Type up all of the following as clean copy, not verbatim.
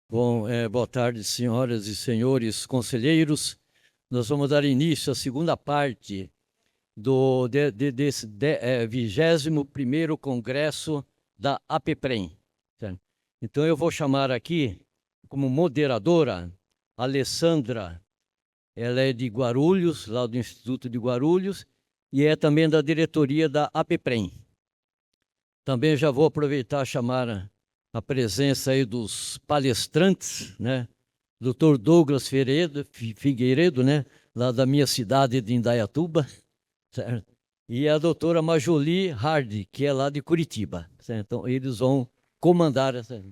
Bom, boa tarde, senhoras e senhores conselheiros. Nós vamos dar início à segunda parte desse 21º Congresso da APPREM. Certo? Então, eu vou chamar aqui como moderadora a Alessandra. Ela é de Guarulhos, lá do Instituto de Guarulhos, e é também da diretoria da APPREM. Também já vou aproveitar e chamar a presença aí dos palestrantes, né? Dr. Douglas Figueiredo, né? Lá da minha cidade de Indaiatuba, certo? E a doutora Majoli Hardy, que é lá de Curitiba, certo? Então, eles vão comandar essa...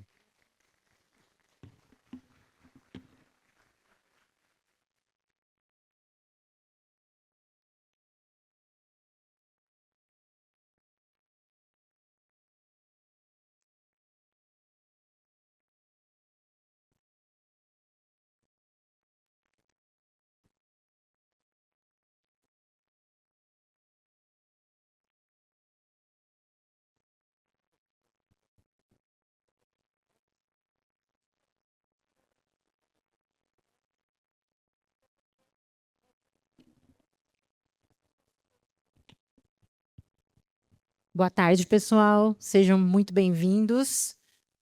Boa tarde, pessoal. Sejam muito bem-vindos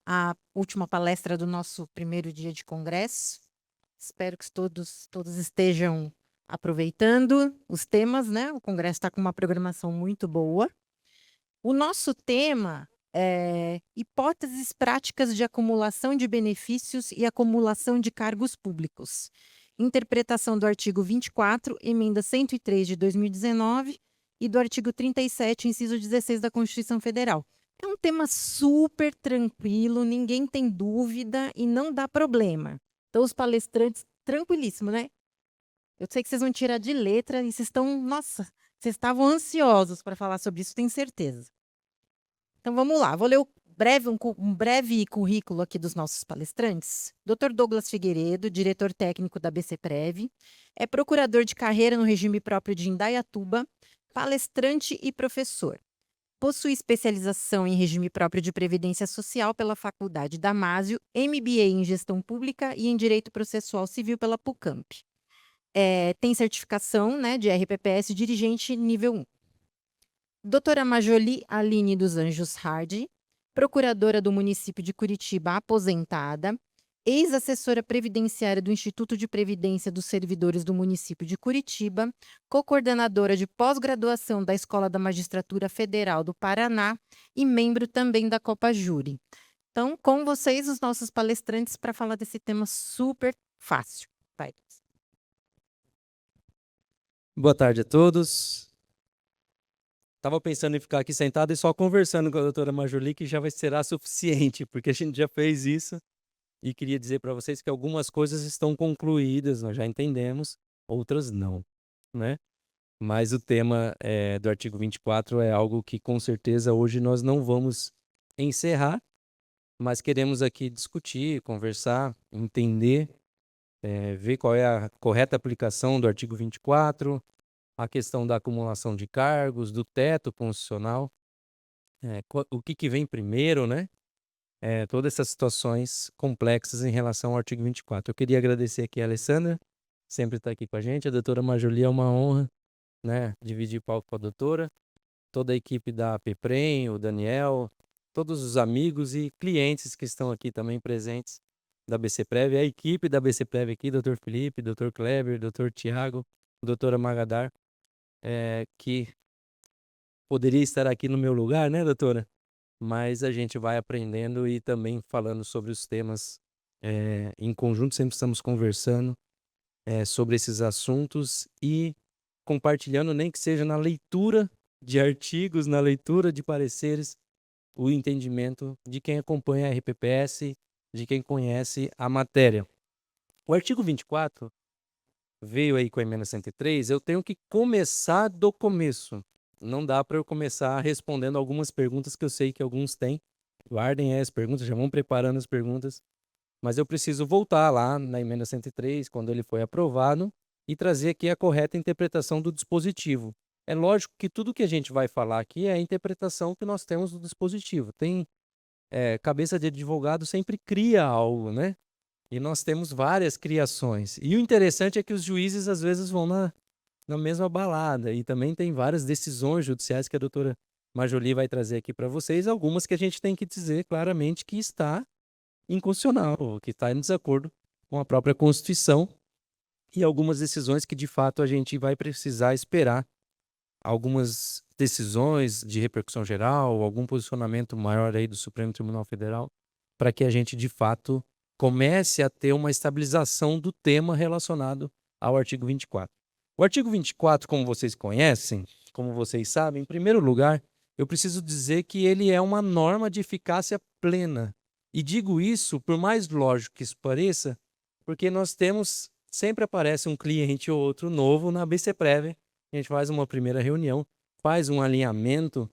à última palestra do nosso primeiro dia de congresso. Espero que todos estejam aproveitando os temas, né? O congresso está com uma programação muito boa. O nosso tema é hipóteses práticas de acumulação de benefícios e acumulação de cargos públicos. Interpretação do artigo 24, emenda 103 de 2019 e do artigo 37, inciso 16 da Constituição Federal. É um tema super tranquilo, ninguém tem dúvida e não dá problema. Então, os palestrantes, tranquilíssimo, né? Eu sei que vocês vão tirar de letra e vocês estão, nossa, vocês estavam ansiosos para falar sobre isso, tenho certeza. Então, vamos lá. Vou ler um breve currículo aqui dos nossos palestrantes. Dr. Douglas Figueiredo, diretor técnico da BCPrev, é procurador de carreira no regime próprio de Indaiatuba, palestrante e professor. Possui especialização em regime próprio de previdência social pela Faculdade Damásio, MBA em gestão pública e em direito processual civil pela PUCamp. Tem certificação, né, de RPPS dirigente nível 1. Doutora Majoli Aline dos Anjos Hardy, procuradora do município de Curitiba, aposentada, ex-assessora previdenciária do Instituto de Previdência dos Servidores do município de Curitiba, co-coordenadora de pós-graduação da Escola da Magistratura Federal do Paraná e membro também da Copa Júri. Então, com vocês, os nossos palestrantes, para falar desse tema super fácil. Vai. Boa tarde a todos. Estava pensando em ficar aqui sentado e só conversando com a doutora Majoli, que já será suficiente, porque a gente já fez isso. E queria dizer para vocês que algumas coisas estão concluídas, nós já entendemos, outras não, né? Mas o tema do artigo 24 é algo que, com certeza, hoje nós não vamos encerrar, mas queremos aqui discutir, conversar, entender, ver qual é a correta aplicação do artigo 24, a questão da acumulação de cargos, do teto constitucional, o que vem primeiro, né? Todas essas situações complexas em relação ao artigo 24. Eu queria agradecer aqui a Alessandra, sempre está aqui com a gente. A doutora Majoli, é uma honra, né, dividir palco com a doutora. Toda a equipe da APPREM, o Daniel, todos os amigos e clientes que estão aqui também presentes da BCPrev, a equipe da BCPrev aqui, doutor Felipe, doutor Kleber, doutor Tiago, doutora Magadar, que poderia estar aqui no meu lugar, né, doutora? Mas a gente vai aprendendo e também falando sobre os temas em conjunto, sempre estamos conversando sobre esses assuntos e compartilhando, nem que seja na leitura de artigos, na leitura de pareceres, o entendimento de quem acompanha a RPPS, de quem conhece a matéria. O artigo 24 veio aí com a emenda 103, eu tenho que começar do começo. Não dá para eu começar respondendo algumas perguntas que eu sei que alguns têm. Guardem as perguntas, já vão preparando as perguntas. Mas eu preciso voltar lá na emenda 103, quando ele foi aprovado, e trazer aqui a correta interpretação do dispositivo. É lógico que tudo que a gente vai falar aqui é a interpretação que nós temos do dispositivo. Cabeça de advogado sempre cria algo, né? E nós temos várias criações. E o interessante é que os juízes às vezes vão na mesma balada. E também tem várias decisões judiciais que a doutora Marjolie vai trazer aqui para vocês. Algumas que a gente tem que dizer claramente que está inconstitucional, que está em desacordo com a própria Constituição. E algumas decisões que de fato a gente vai precisar esperar. Algumas decisões de repercussão geral, algum posicionamento maior aí do Supremo Tribunal Federal, para que a gente de fato comece a ter uma estabilização do tema relacionado ao artigo 24. O artigo 24, como vocês conhecem, como vocês sabem, em primeiro lugar, eu preciso dizer que ele é uma norma de eficácia plena. E digo isso, por mais lógico que isso pareça, porque nós temos, sempre aparece um cliente ou outro novo na BCPrev, a gente faz uma primeira reunião, faz um alinhamento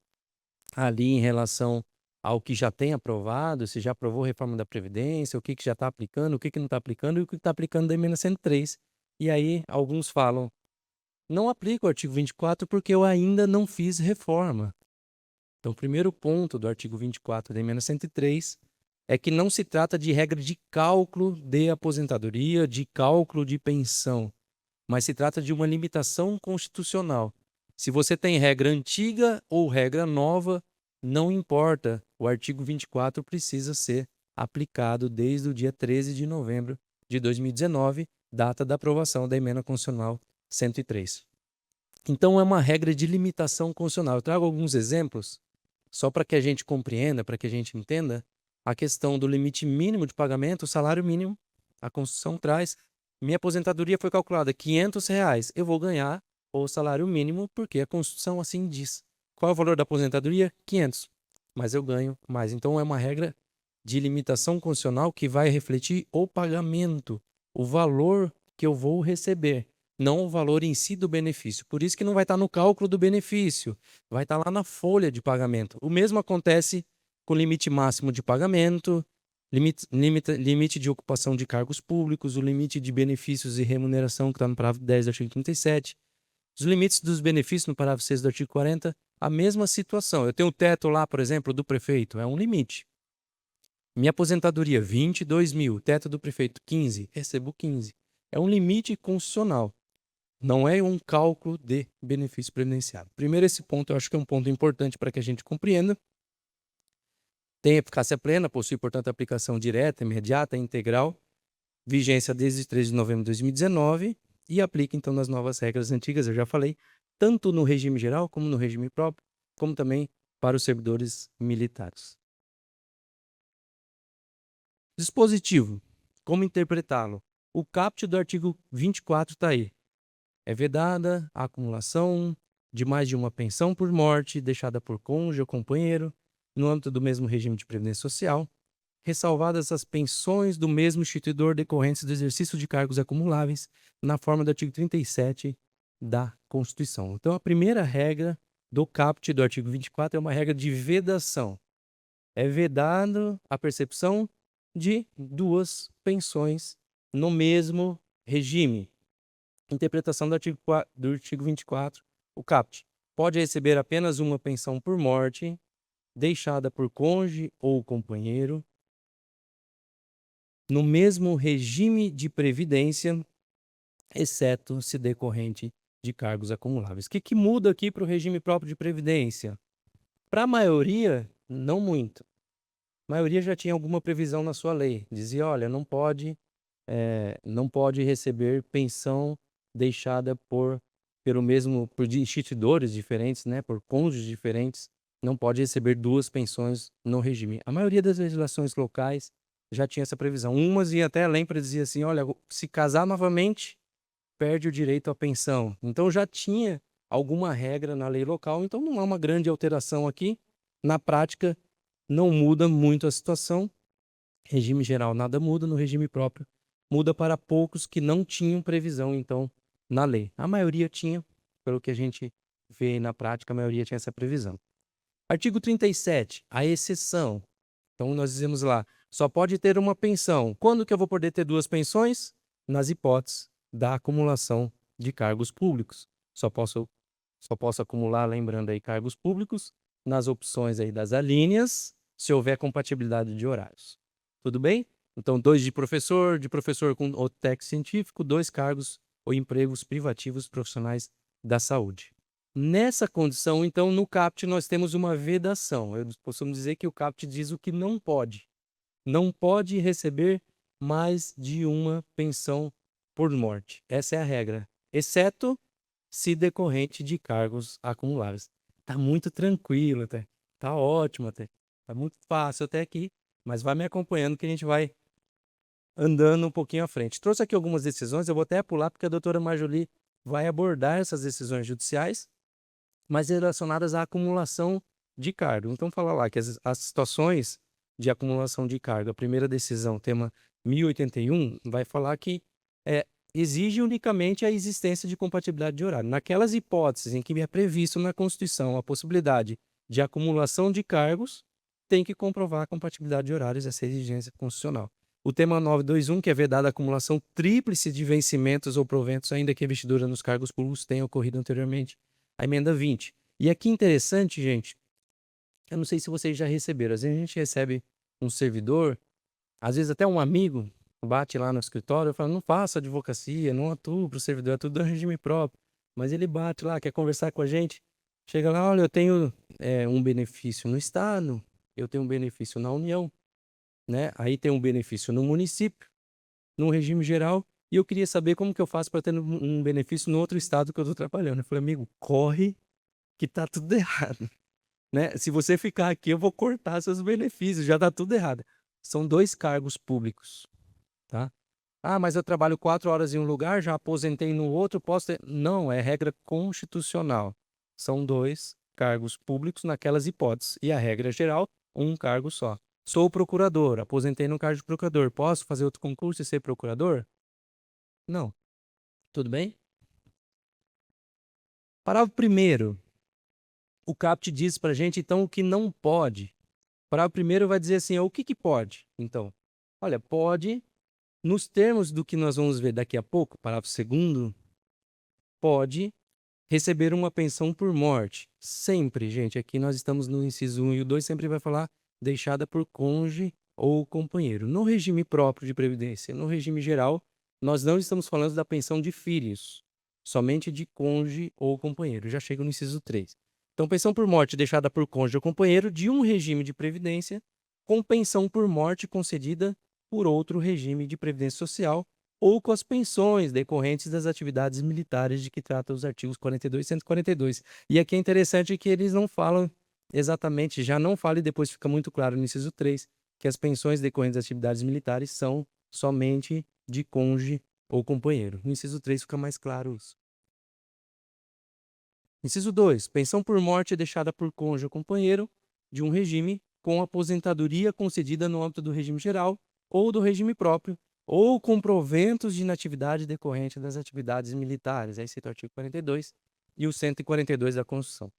ali em relação ao que já tem aprovado, se já aprovou a reforma da Previdência, o que já está aplicando, o que não está aplicando e o que está aplicando da emenda 103. E aí alguns falam, não aplico o artigo 24 porque eu ainda não fiz reforma. Então o primeiro ponto do artigo 24 da emenda 103 é que não se trata de regra de cálculo de aposentadoria, de cálculo de pensão, mas se trata de uma limitação constitucional. Se você tem regra antiga ou regra nova, não importa, o artigo 24 precisa ser aplicado desde o dia 13 de novembro de 2019, data da aprovação da emenda constitucional 103. Então é uma regra de limitação constitucional. Eu trago alguns exemplos, só para que a gente compreenda, para que a gente entenda, a questão do limite mínimo de pagamento, o salário mínimo, a Constituição traz. Minha aposentadoria foi calculada R$500, eu vou ganhar o salário mínimo porque a Constituição assim diz. Qual é o valor da aposentadoria? 500. Mas eu ganho mais. Então é uma regra de limitação constitucional que vai refletir o pagamento, o valor que eu vou receber, não o valor em si do benefício. Por isso que não vai estar no cálculo do benefício, vai estar lá na folha de pagamento. O mesmo acontece com limite máximo de pagamento, limite de ocupação de cargos públicos, o limite de benefícios e remuneração que está no parágrafo 10 do artigo 37, os limites dos benefícios no parágrafo 6 do artigo 40, a mesma situação. Eu tenho o teto lá, por exemplo, do prefeito, é um limite. Minha aposentadoria, 22 mil, teto do prefeito, 15, recebo 15. É um limite constitucional, não é um cálculo de benefício previdenciário. Primeiro, esse ponto eu acho que é um ponto importante para que a gente compreenda. Tem eficácia plena, possui, portanto, aplicação direta, imediata e integral, vigência desde 13 de novembro de 2019 e aplica, então, nas novas regras antigas, eu já falei, tanto no regime geral como no regime próprio, como também para os servidores militares. Dispositivo, como interpretá-lo? O caput do artigo 24 está aí. É vedada a acumulação de mais de uma pensão por morte deixada por cônjuge ou companheiro, no âmbito do mesmo regime de previdência social, ressalvadas as pensões do mesmo instituidor decorrentes do exercício de cargos acumuláveis na forma do artigo 37 da Constituição. Então, a primeira regra do caput do artigo 24 é uma regra de vedação. É vedado a percepção de duas pensões no mesmo regime. Interpretação do artigo 24, o caput pode receber apenas uma pensão por morte deixada por cônjuge ou companheiro no mesmo regime de previdência, exceto se decorrente de cargos acumuláveis. O que muda aqui para o regime próprio de previdência? Para a maioria, não muito. A maioria já tinha alguma previsão na sua lei. Dizia, olha, não pode receber pensão deixada por instituidores diferentes, né, por cônjuges diferentes, não pode receber duas pensões no regime. A maioria das legislações locais já tinha essa previsão. Umas iam até além para dizer assim, olha, se casar novamente, perde o direito à pensão. Então já tinha alguma regra na lei local, então não há uma grande alteração aqui. Na prática, não muda muito a situação. Regime geral nada muda, no regime próprio muda para poucos que não tinham previsão, então, na lei. A maioria tinha, pelo que a gente vê na prática, a maioria tinha essa previsão. Artigo 37, a exceção. Então, nós dizemos lá, só pode ter uma pensão. Quando que eu vou poder ter duas pensões? Nas hipóteses da acumulação de cargos públicos. Só posso acumular, lembrando aí, cargos públicos, nas opções aí das alíneas, se houver compatibilidade de horários. Tudo bem? Então, 2 de professor com o técnico científico, 2 cargos ou empregos privativos profissionais da saúde. Nessa condição, então, no CAPT nós temos uma vedação. Eu costumo dizer que o CAPT diz o que não pode. Não pode receber mais de uma pensão por morte. Essa é a regra, exceto se decorrente de cargos acumuláveis. Tá muito tranquilo até, tá ótimo até, tá muito fácil até aqui, mas vai me acompanhando que a gente vai andando um pouquinho à frente. Trouxe aqui algumas decisões, eu vou até pular porque a doutora Marjolie vai abordar essas decisões judiciais, mas relacionadas à acumulação de cargo. Então fala lá que as situações de acumulação de cargo, a primeira decisão, tema 1081, vai falar que exige unicamente a existência de compatibilidade de horário. Naquelas hipóteses em que é previsto na Constituição a possibilidade de acumulação de cargos, tem que comprovar a compatibilidade de horários, essa exigência constitucional. O tema 921, que é vedada a acumulação tríplice de vencimentos ou proventos, ainda que a investidura nos cargos públicos tenha ocorrido anteriormente. A emenda 20. E aqui interessante, gente, eu não sei se vocês já receberam, às vezes a gente recebe um servidor, às vezes até um amigo, bate lá no escritório e fala, não faço advocacia, não atuo para o servidor, é tudo regime próprio. Mas ele bate lá, quer conversar com a gente, chega lá, olha, eu tenho um benefício no Estado, eu tenho um benefício na União, né? Aí tem um benefício no município, no regime geral, e eu queria saber como que eu faço para ter um benefício no outro estado que eu estou trabalhando. Eu falei, amigo, corre que tá tudo errado, né? Se você ficar aqui, eu vou cortar seus benefícios, já tá tudo errado. São 2 cargos públicos, tá? Ah, mas eu trabalho 4 horas em um lugar, já aposentei no outro, posso ter... Não, é regra constitucional. São 2 cargos públicos naquelas hipóteses. E a regra geral, um cargo só. Sou procurador, aposentei no cargo de procurador. Posso fazer outro concurso e ser procurador? Não. Tudo bem? Parágrafo 1º. O CAPT diz pra gente, então, o que não pode. Parágrafo 1º vai dizer assim, o que pode? Então, olha, pode, nos termos do que nós vamos ver daqui a pouco, parágrafo 2º, pode receber uma pensão por morte. Sempre, gente, aqui nós estamos no inciso 1 e o 2, sempre vai falar deixada por cônjuge ou companheiro. No regime próprio de previdência, no regime geral, nós não estamos falando da pensão de filhos, somente de cônjuge ou companheiro. Já chega no inciso 3. Então, pensão por morte deixada por cônjuge ou companheiro de um regime de previdência com pensão por morte concedida por outro regime de previdência social ou com as pensões decorrentes das atividades militares de que tratam os artigos 42 e 142. E aqui é interessante que eles não falam exatamente, já não fala e depois fica muito claro no inciso 3, que as pensões decorrentes das atividades militares são somente de cônjuge ou companheiro. No inciso 3 fica mais claro isso. Inciso 2. Pensão por morte deixada por cônjuge ou companheiro de um regime com aposentadoria concedida no âmbito do regime geral ou do regime próprio, ou com proventos de inatividade decorrente das atividades militares. Aí cita o artigo 42 e o 142 da Constituição.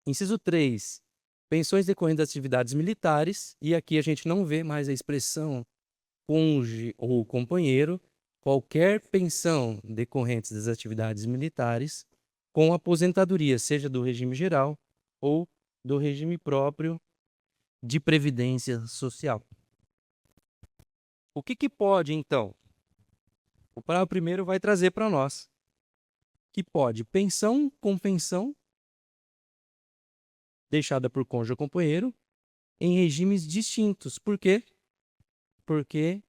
Inciso 3. Pensões decorrentes das atividades militares, e aqui a gente não vê mais a expressão cônjuge ou companheiro, qualquer pensão decorrente das atividades militares com aposentadoria, seja do regime geral ou do regime próprio de previdência social. O que pode, então? O parágrafo 1º vai trazer para nós que pode pensão com pensão deixada por cônjuge ou companheiro em regimes distintos. Por quê? Porque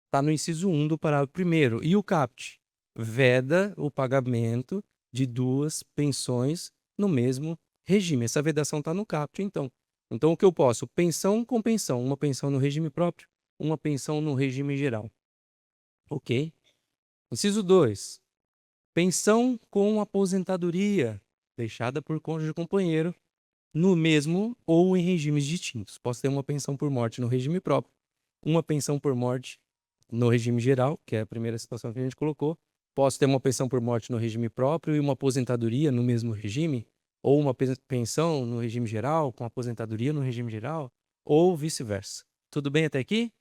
está no inciso 1 do parágrafo 1º. E o CAPT veda o pagamento de 2 pensões no mesmo regime. Essa vedação está no CAPT, então. Então, o que eu posso? Pensão com pensão. Uma pensão no regime próprio, uma pensão no regime geral. Ok? Inciso 2. Pensão com aposentadoria deixada por cônjuge ou companheiro no mesmo ou em regimes distintos. Posso ter uma pensão por morte no regime próprio, uma pensão por morte no regime geral, que é a primeira situação que a gente colocou. Posso ter uma pensão por morte no regime próprio e uma aposentadoria no mesmo regime, ou uma pensão no regime geral, com aposentadoria no regime geral, ou vice-versa. Tudo bem até aqui?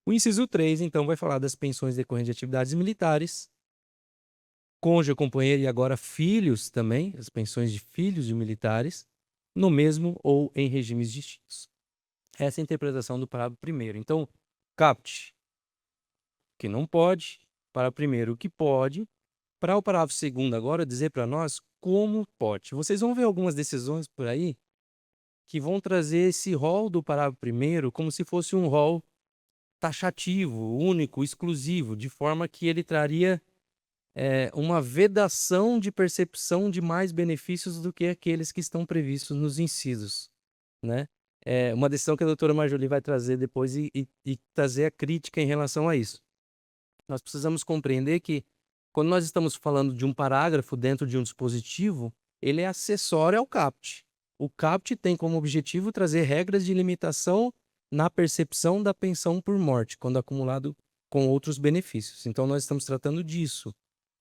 O inciso 3, então, vai falar das pensões decorrentes de atividades militares, cônjuge, companheiro e agora filhos também, as pensões de filhos de militares, no mesmo ou em regimes distintos. Essa é a interpretação do parágrafo primeiro. Então, capte o que não pode, parágrafo primeiro o que pode, para o parágrafo segundo agora dizer para nós como pode. Vocês vão ver algumas decisões por aí que vão trazer esse rol do parágrafo primeiro como se fosse um rol taxativo, único, exclusivo, de forma que ele traria uma vedação de percepção de mais benefícios do que aqueles que estão previstos nos incisos, né? É uma decisão que a doutora Marjolie vai trazer depois e trazer a crítica em relação a isso. Nós precisamos compreender que, quando nós estamos falando de um parágrafo dentro de um dispositivo, ele é acessório ao CAPT. O CAPT tem como objetivo trazer regras de limitação na percepção da pensão por morte, quando acumulado com outros benefícios. Então, nós estamos tratando disso.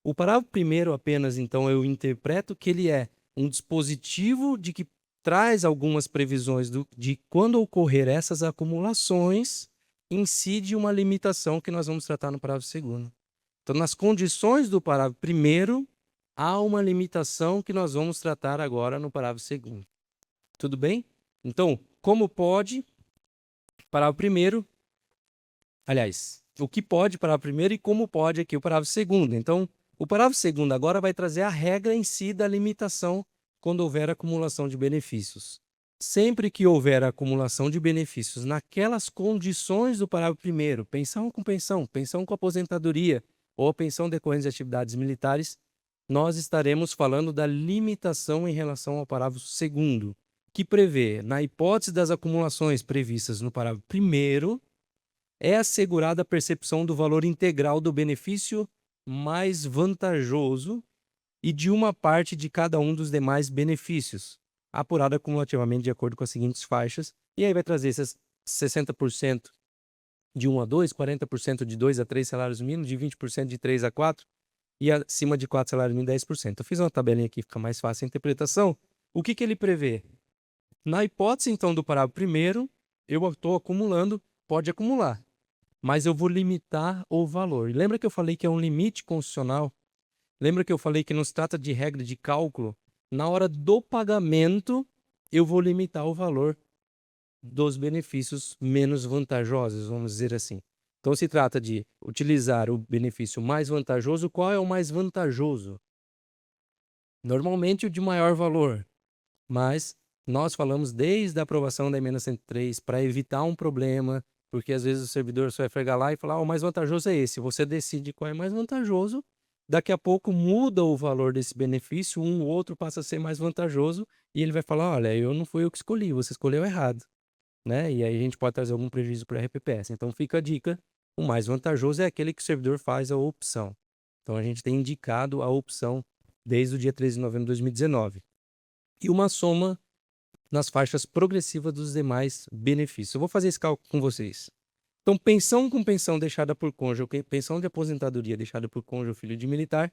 O parágrafo primeiro apenas, então, eu interpreto que ele é um dispositivo de que traz algumas previsões de quando ocorrer essas acumulações, incide uma limitação que nós vamos tratar no parágrafo segundo. Então, nas condições do parágrafo primeiro, há uma limitação que nós vamos tratar agora no parágrafo segundo. Tudo bem? Então, como pode, parágrafo primeiro, aliás, o que pode, parágrafo primeiro, e como pode aqui o parágrafo segundo. Então, o parágrafo segundo agora vai trazer a regra em si da limitação quando houver acumulação de benefícios. Sempre que houver acumulação de benefícios naquelas condições do parágrafo primeiro, pensão com aposentadoria ou pensão decorrente de atividades militares, nós estaremos falando da limitação em relação ao parágrafo segundo, que prevê, na hipótese das acumulações previstas no parágrafo primeiro, é assegurada a percepção do valor integral do benefício mais vantajoso e de uma parte de cada um dos demais benefícios, apurada cumulativamente de acordo com as seguintes faixas, e aí vai trazer esses 60% de 1 a 2, 40% de 2 a 3 salários mínimos, de 20% de 3 a 4, e acima de 4 salários mínimos, 10%. Eu fiz uma tabelinha aqui, fica mais fácil a interpretação. O que ele prevê? Na hipótese, então, do parágrafo primeiro, eu estou acumulando, pode acumular, mas eu vou limitar o valor. Lembra que eu falei que é um limite constitucional? Lembra que eu falei que não se trata de regra de cálculo? Na hora do pagamento, eu vou limitar o valor dos benefícios menos vantajosos, vamos dizer assim. Então, se trata de utilizar o benefício mais vantajoso. Qual é o mais vantajoso? Normalmente o de maior valor, mas nós falamos desde a aprovação da emenda 103 para evitar um problema, porque às vezes o servidor só vai fregar lá e falar, o mais vantajoso é esse. Você decide qual é mais vantajoso, daqui a pouco muda o valor desse benefício, um ou outro passa a ser mais vantajoso, e ele vai falar, olha, não fui eu que escolhi, você escolheu errado, né? E aí a gente pode trazer algum prejuízo para a RPPS. Então fica a dica, o mais vantajoso é aquele que o servidor faz a opção. Então a gente tem indicado a opção desde o dia 13 de novembro de 2019. E uma soma nas faixas progressivas dos demais benefícios. Eu vou fazer esse cálculo com vocês. Então, pensão com pensão deixada por cônjuge, pensão de aposentadoria deixada por cônjuge ou filho de militar,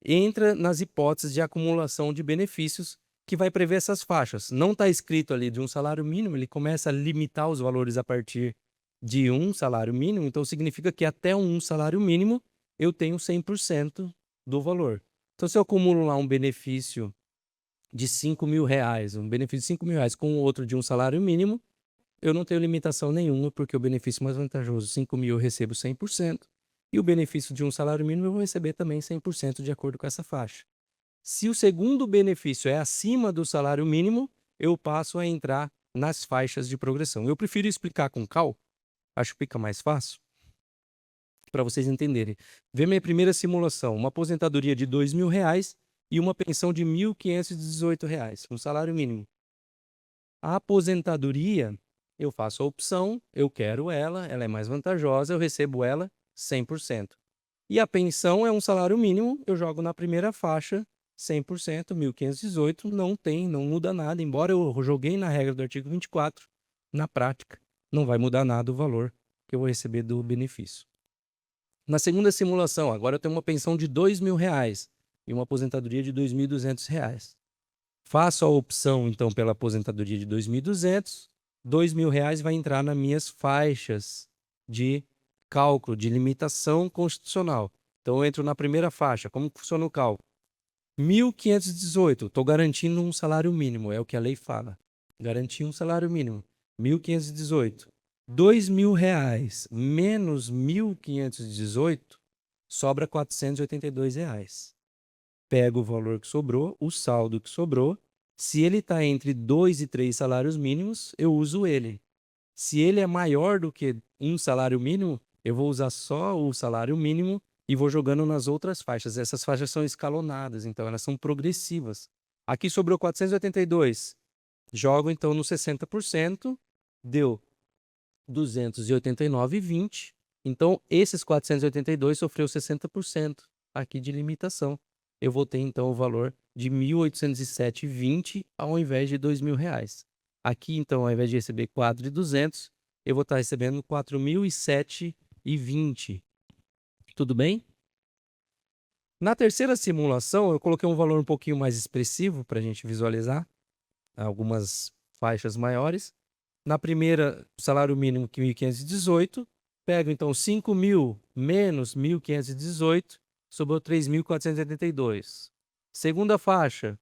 entra nas hipóteses de acumulação de benefícios que vai prever essas faixas. Não está escrito ali de um salário mínimo, ele começa a limitar os valores a partir de um salário mínimo, então significa que até um salário mínimo eu tenho 100% do valor. Então, se eu acumulo lá um benefício de R$5.000, um benefício de R$5.000 com o outro de um salário mínimo, eu não tenho limitação nenhuma, porque o benefício mais vantajoso, 5.000, eu recebo 100%, e o benefício de um salário mínimo eu vou receber também 100% de acordo com essa faixa. Se o segundo benefício é acima do salário mínimo, eu passo a entrar nas faixas de progressão. Eu prefiro explicar com cal, acho que fica mais fácil, para vocês entenderem. Vê minha primeira simulação, uma aposentadoria de R$2.000 e uma pensão de R$1.518, um salário mínimo. A aposentadoria, eu faço a opção, eu quero ela é mais vantajosa, eu recebo ela 100%. E a pensão é um salário mínimo, eu jogo na primeira faixa 100%, 1.518, não muda nada, embora eu joguei na regra do artigo 24, na prática, não vai mudar nada o valor que eu vou receber do benefício. Na segunda simulação, agora eu tenho uma pensão de R$2.000 e uma aposentadoria de R$2.200. Faço a opção, então, pela aposentadoria de R$2.200, R$2.000 vai entrar nas minhas faixas de cálculo, de limitação constitucional. Então, eu entro na primeira faixa. Como funciona o cálculo? 1.518, estou garantindo um salário mínimo, é o que a lei fala. Garantir um salário mínimo. 1.518. R$ 2.000 menos 1.518 sobra R$ 482. Pego o valor que sobrou, o saldo que sobrou. Se ele está entre 2 e 3 salários mínimos, eu uso ele. Se ele é maior do que um salário mínimo, eu vou usar só o salário mínimo e vou jogando nas outras faixas. Essas faixas são escalonadas, então elas são progressivas. Aqui sobrou 482. Jogo então no 60%, deu 289,20. Então, esses 482 sofreu 60% aqui de limitação. Eu vou ter então o valor de 1.807,20 ao invés de R$ 2.000. Aqui, então, ao invés de receber 4.200, eu vou estar recebendo 4.007,20. Tudo bem? Na terceira simulação, eu coloquei um valor um pouquinho mais expressivo para a gente visualizar algumas faixas maiores. Na primeira, salário mínimo 1.518, pego então 5.000 menos 1.518, sobrou 3.482. Segunda faixa,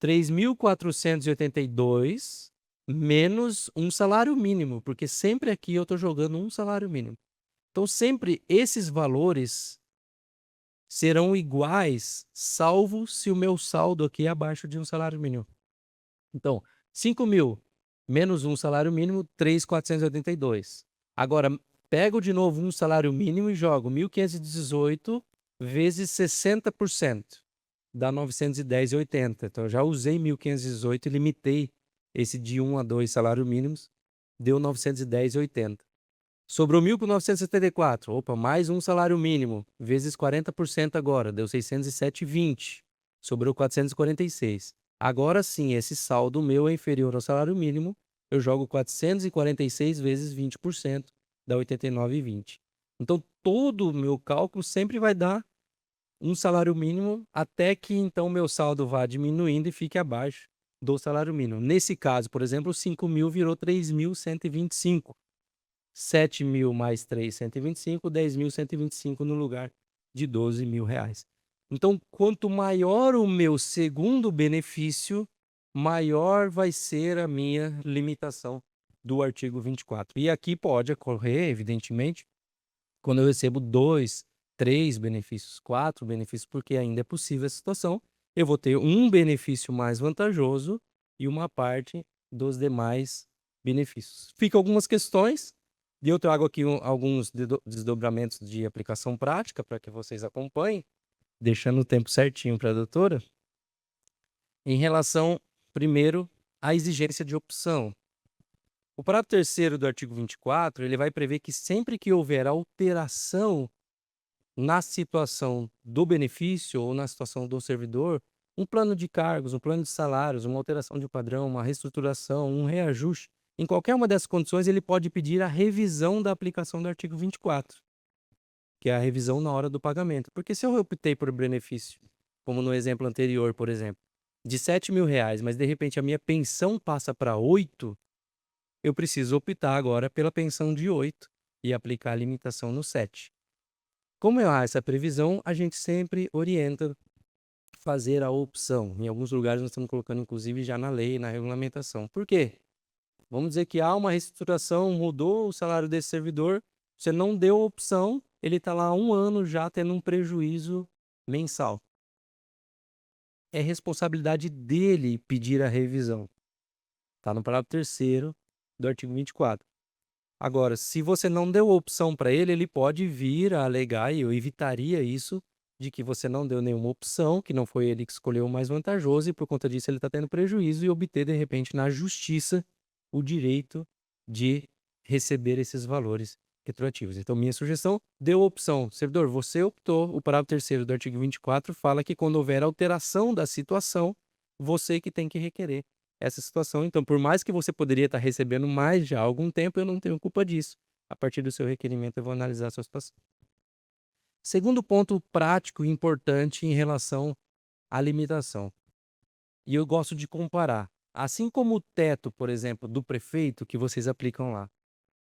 3.482 menos um salário mínimo, porque sempre aqui eu estou jogando um salário mínimo. Então sempre esses valores serão iguais, salvo se o meu saldo aqui é abaixo de um salário mínimo. Então, 5.000 menos um salário mínimo, 3.482. Agora, pego de novo um salário mínimo e jogo 1.518 vezes 60%. Dá 910,80. Então, eu já usei 1.518 e limitei esse de 1 a 2 salários mínimos. Deu 910,80. Sobrou 1.974. Opa, mais um salário mínimo. Vezes 40% agora. Deu 607,20. Sobrou 446. Agora sim, esse saldo meu é inferior ao salário mínimo. Eu jogo 446 vezes 20%. Dá 89,20. Então, todo o meu cálculo sempre vai dar um salário mínimo até que, então, meu saldo vá diminuindo e fique abaixo do salário mínimo. Nesse caso, por exemplo, 5.000 virou 3.125. 7.000 mais 3.125, 10.125 no lugar de 12 mil reais. Então, quanto maior o meu segundo benefício, maior vai ser a minha limitação do artigo 24. E aqui pode ocorrer, evidentemente, quando eu recebo 2, 3 benefícios, 4 benefícios, porque ainda é possível essa situação, eu vou ter um benefício mais vantajoso e uma parte dos demais benefícios. Ficam algumas questões, e eu trago aqui alguns desdobramentos de aplicação prática para que vocês acompanhem, deixando o tempo certinho para a doutora. Em relação, primeiro, à exigência de opção. O parágrafo 3º do artigo 24, ele vai prever que sempre que houver alteração na situação do benefício ou na situação do servidor, um plano de cargos, um plano de salários, uma alteração de padrão, uma reestruturação, um reajuste, em qualquer uma dessas condições, ele pode pedir a revisão da aplicação do artigo 24, que é a revisão na hora do pagamento. Porque se eu optei por benefício, como no exemplo anterior, por exemplo, de R$ 7.000, mas de repente a minha pensão passa para 8, eu preciso optar agora pela pensão de 8 e aplicar a limitação no 7. Como há essa previsão, a gente sempre orienta fazer a opção. Em alguns lugares nós estamos colocando, inclusive, já na lei, na regulamentação. Por quê? Vamos dizer que há uma reestruturação, mudou o salário desse servidor, você não deu opção, ele está lá há 1 ano já tendo um prejuízo mensal. É responsabilidade dele pedir a revisão. Está no parágrafo 3º do artigo 24. Agora, se você não deu opção para ele, ele pode vir a alegar, e eu evitaria isso, de que você não deu nenhuma opção, que não foi ele que escolheu o mais vantajoso, e por conta disso ele está tendo prejuízo, e obter, de repente, na justiça, o direito de receber esses valores retroativos. Então, minha sugestão, deu opção. Servidor, você optou, o parágrafo 3º do artigo 24 fala que quando houver alteração da situação, você que tem que requerer essa situação. Então, por mais que você poderia estar recebendo mais já há algum tempo, eu não tenho culpa disso. A partir do seu requerimento, eu vou analisar a sua situação. Segundo ponto prático e importante em relação à limitação. E eu gosto de comparar. Assim como o teto, por exemplo, do prefeito, que vocês aplicam lá.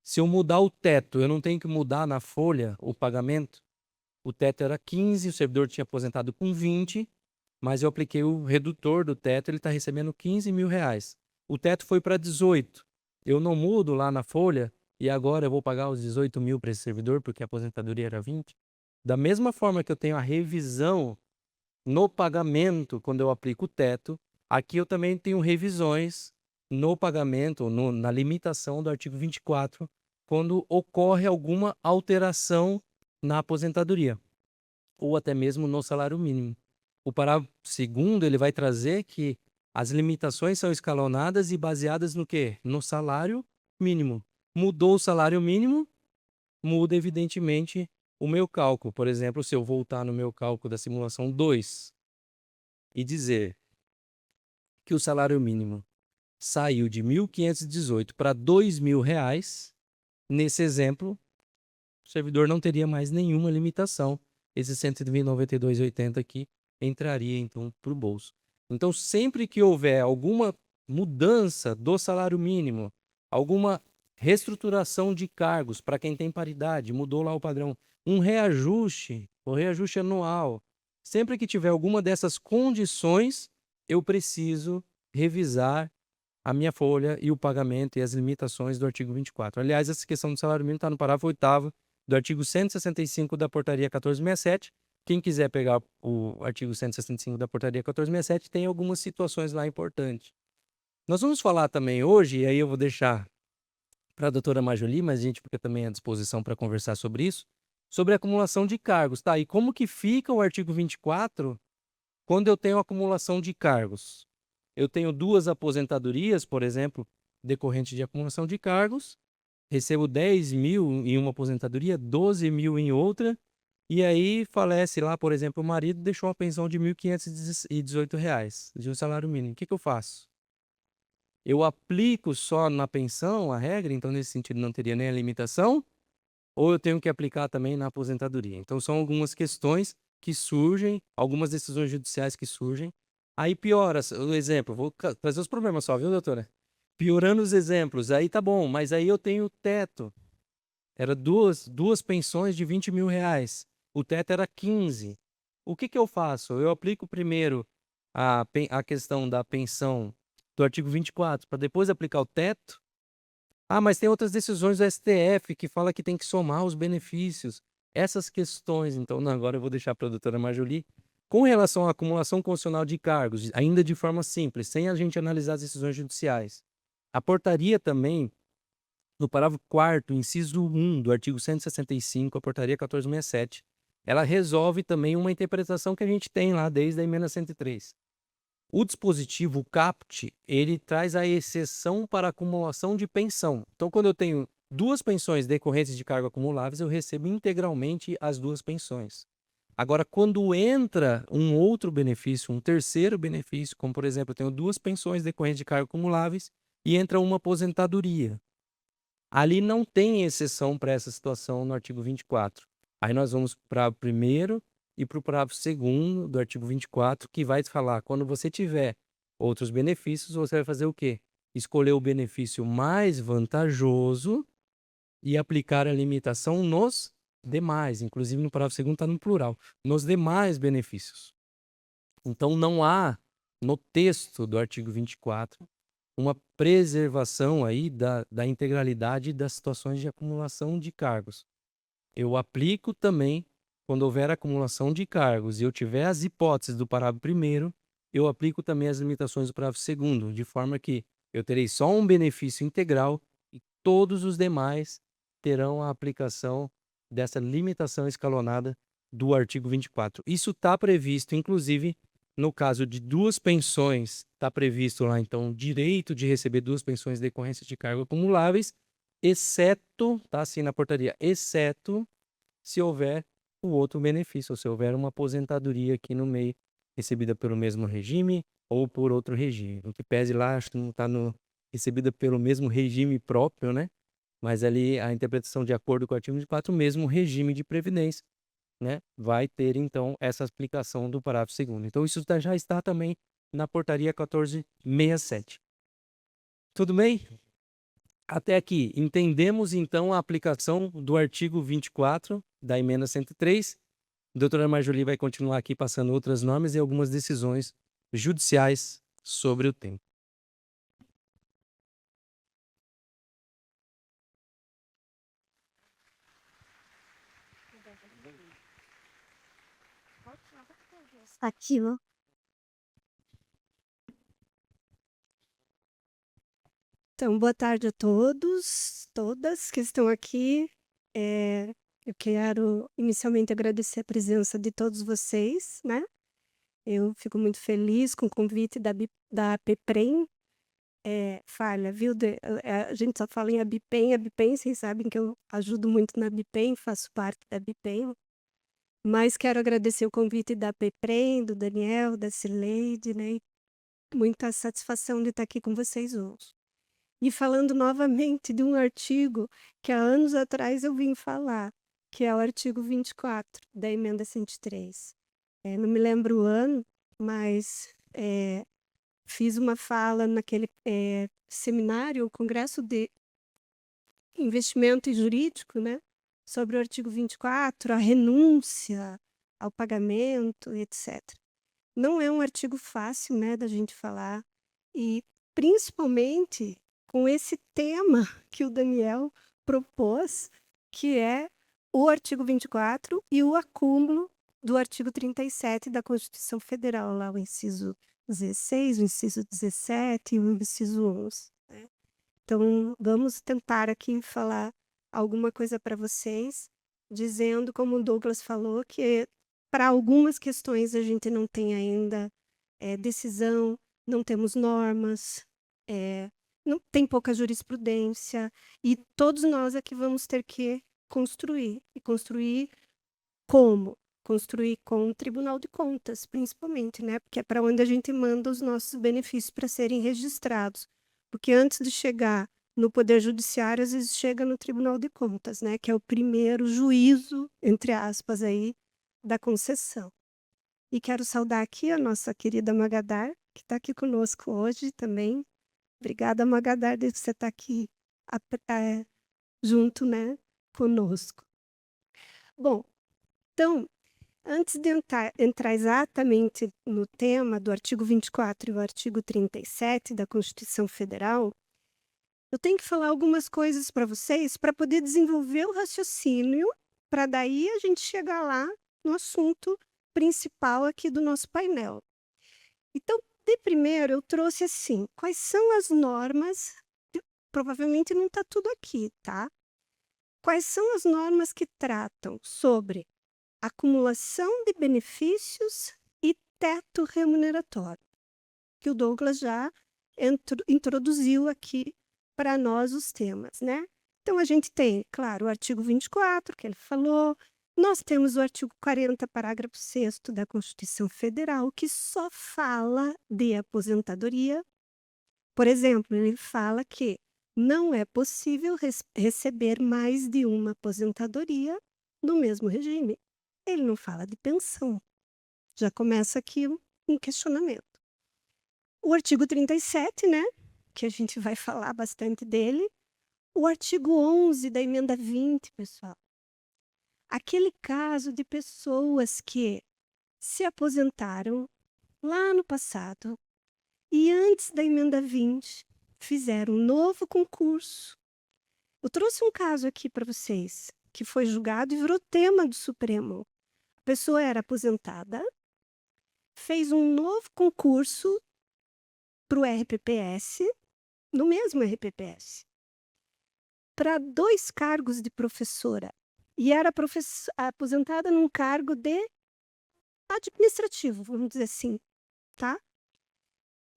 Se eu mudar o teto, eu não tenho que mudar na folha o pagamento? O teto era 15, o servidor tinha aposentado com 20, mas eu apliquei o redutor do teto, ele está recebendo R$ 15.000. O teto foi para 18. eu não mudo lá na folha e agora eu vou pagar os 18 mil para esse servidor porque a aposentadoria era 20. Da mesma forma que eu tenho a revisão no pagamento quando eu aplico o teto, aqui eu também tenho revisões no pagamento, na limitação do artigo 24, quando ocorre alguma alteração na aposentadoria, ou até mesmo no salário mínimo. O parágrafo 2º, ele vai trazer que as limitações são escalonadas e baseadas no quê? No salário mínimo. Mudou o salário mínimo, muda evidentemente o meu cálculo. Por exemplo, se eu voltar no meu cálculo da simulação 2 e dizer que o salário mínimo saiu de 1.518 para R$ 2.000, nesse exemplo, o servidor não teria mais nenhuma limitação. Esse 192,80 aqui entraria, então, para o bolso. Então, sempre que houver alguma mudança do salário mínimo, alguma reestruturação de cargos para quem tem paridade, mudou lá o padrão, um reajuste, o reajuste anual, sempre que tiver alguma dessas condições, eu preciso revisar a minha folha e o pagamento e as limitações do artigo 24. Aliás, essa questão do salário mínimo está no parágrafo 8º do artigo 165 da portaria 1467. Quem quiser pegar o artigo 165 da portaria 1467, tem algumas situações lá importantes. Nós vamos falar também hoje, e aí eu vou deixar para a doutora Majoli, mas a gente fica também à disposição para conversar sobre isso, sobre a acumulação de cargos, tá? E como que fica o artigo 24 quando eu tenho acumulação de cargos? Eu tenho 2 aposentadorias, por exemplo, decorrente de acumulação de cargos, recebo 10 mil em uma aposentadoria, 12 mil em outra, e aí falece lá, por exemplo, o marido deixou uma pensão de R$ 1.518 de um salário mínimo. O que eu faço? Eu aplico só na pensão a regra, então nesse sentido não teria nem a limitação, ou eu tenho que aplicar também na aposentadoria? Então são algumas questões que surgem, algumas decisões judiciais que surgem. Aí piora o exemplo, vou trazer os problemas só, viu, doutora? Piorando os exemplos, aí tá bom, mas aí eu tenho teto. Era duas pensões de R$ 20 mil. O teto era 15. O que eu faço? Eu aplico primeiro a questão da pensão do artigo 24, para depois aplicar o teto? Ah, mas tem outras decisões do STF que fala que tem que somar os benefícios. Essas questões, então, não, agora eu vou deixar para a doutora Majoli. Com relação à acumulação constitucional de cargos, ainda de forma simples, sem a gente analisar as decisões judiciais, a portaria também, no parágrafo 4º, inciso 1 do artigo 165, a portaria 1467, ela resolve também uma interpretação que a gente tem lá desde a emenda 103. O dispositivo, o CAPT, ele traz a exceção para acumulação de pensão. Então, quando eu tenho 2 pensões decorrentes de cargo acumuláveis, eu recebo integralmente as 2 pensões. Agora, quando entra um outro benefício, um terceiro benefício, como por exemplo, eu tenho 2 pensões decorrentes de cargo acumuláveis e entra uma aposentadoria. Ali não tem exceção para essa situação no artigo 24. Aí nós vamos para o primeiro e para o parágrafo 2º do artigo 24, que vai falar, quando você tiver outros benefícios, você vai fazer o quê? Escolher o benefício mais vantajoso e aplicar a limitação nos demais. Inclusive no parágrafo 2º está no plural. Nos demais benefícios. Então não há, no texto do artigo 24, uma preservação aí da integralidade das situações de acumulação de cargos. Eu aplico também, quando houver acumulação de cargos e eu tiver as hipóteses do parágrafo 1º, eu aplico também as limitações do parágrafo 2º, de forma que eu terei só um benefício integral e todos os demais terão a aplicação dessa limitação escalonada do artigo 24. Isso está previsto, inclusive, no caso de 2 pensões, está previsto lá, então, o direito de receber 2 pensões de decorrência de cargos acumuláveis, exceto, tá assim na portaria, exceto se houver o outro benefício, ou se houver uma aposentadoria aqui no meio, recebida pelo mesmo regime ou por outro regime. O que pese lá, acho que não está recebida pelo mesmo regime próprio, né? Mas ali a interpretação de acordo com o artigo 24, o mesmo regime de previdência, né? Vai ter, então, essa aplicação do parágrafo 2º. Então, isso já está também na portaria 1467. Tudo bem? Até aqui, entendemos, então, a aplicação do artigo 24 da emenda 103. A doutora Majoli vai continuar aqui passando outras normas e algumas decisões judiciais sobre o tema. Aquilo. Então, boa tarde a todos, todas que estão aqui. Eu quero inicialmente agradecer a presença de todos vocês, né? Eu fico muito feliz com o convite da APPREM. Falha, viu? A gente só fala em ABPEM, vocês sabem que eu ajudo muito na ABPEM, faço parte da ABPEM. Mas quero agradecer o convite da APPREM, do Daniel, da Cileide, né? Muita satisfação de estar aqui com vocês hoje. E falando novamente de um artigo que há anos atrás eu vim falar, que é o artigo 24 da emenda 103. Não me lembro o ano, mas fiz uma fala naquele seminário, o Congresso de Investimento Jurídico, né, sobre o artigo 24, a renúncia ao pagamento, etc. Não é um artigo fácil, né, da gente falar, e principalmente com esse tema que o Daniel propôs, que é o artigo 24 e o acúmulo do artigo 37 da Constituição Federal, lá o inciso 16, o inciso 17 e o inciso 11. Né? Então, vamos tentar aqui falar alguma coisa para vocês, dizendo, como o Douglas falou, que para algumas questões a gente não tem ainda decisão, não temos normas, não tem pouca jurisprudência, e todos nós aqui vamos ter que construir. E construir como? Construir com o Tribunal de Contas, principalmente, né? Porque é para onde a gente manda os nossos benefícios para serem registrados. Porque antes de chegar no Poder Judiciário, às vezes chega no Tribunal de Contas, né? Que é o primeiro juízo, entre aspas, aí, da concessão. E quero saudar aqui a nossa querida Magadar, que está aqui conosco hoje também. Obrigada, Magadar, de você estar aqui junto, né, conosco. Bom, então, antes de entrar exatamente no tema do artigo 24 e o artigo 37 da Constituição Federal, eu tenho que falar algumas coisas para vocês para poder desenvolver o raciocínio, para daí a gente chegar lá no assunto principal aqui do nosso painel. Então, de primeiro, eu trouxe assim, quais são as normas, provavelmente não está tudo aqui, tá? Quais são as normas que tratam sobre acumulação de benefícios e teto remuneratório, que o Douglas já introduziu aqui para nós os temas, né? Então, a gente tem, claro, o artigo 24, que ele falou, nós temos o artigo 40, parágrafo 6º da Constituição Federal, que só fala de aposentadoria. Por exemplo, ele fala que não é possível receber mais de uma aposentadoria no mesmo regime. Ele não fala de pensão. Já começa aqui um questionamento. O artigo 37, né, que a gente vai falar bastante dele. O artigo 11 da emenda 20, pessoal. Aquele caso de pessoas que se aposentaram lá no passado e antes da emenda 20 fizeram um novo concurso. Eu trouxe um caso aqui para vocês, que foi julgado e virou tema do Supremo. A pessoa era aposentada, fez um novo concurso para o RPPS, no mesmo RPPS, para 2 cargos de professora. E era aposentada num cargo de administrativo, vamos dizer assim, tá?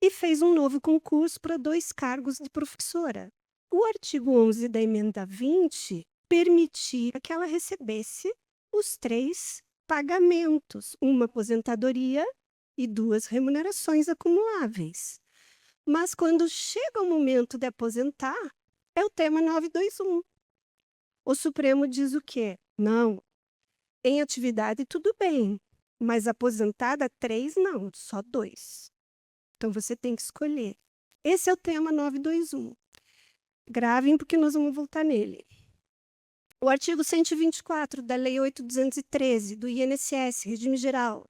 E fez um novo concurso para 2 cargos de professora. O artigo 11 da emenda 20 permitia que ela recebesse os 3 pagamentos, uma aposentadoria e 2 remunerações acumuláveis. Mas quando chega o momento de aposentar, é o tema 921. O Supremo diz o quê? Não, em atividade tudo bem, mas aposentada 3 não, só 2. Então você tem que escolher. Esse é o tema 921. Gravem porque nós vamos voltar nele. O artigo 124 da Lei 8.213 do INSS, regime geral.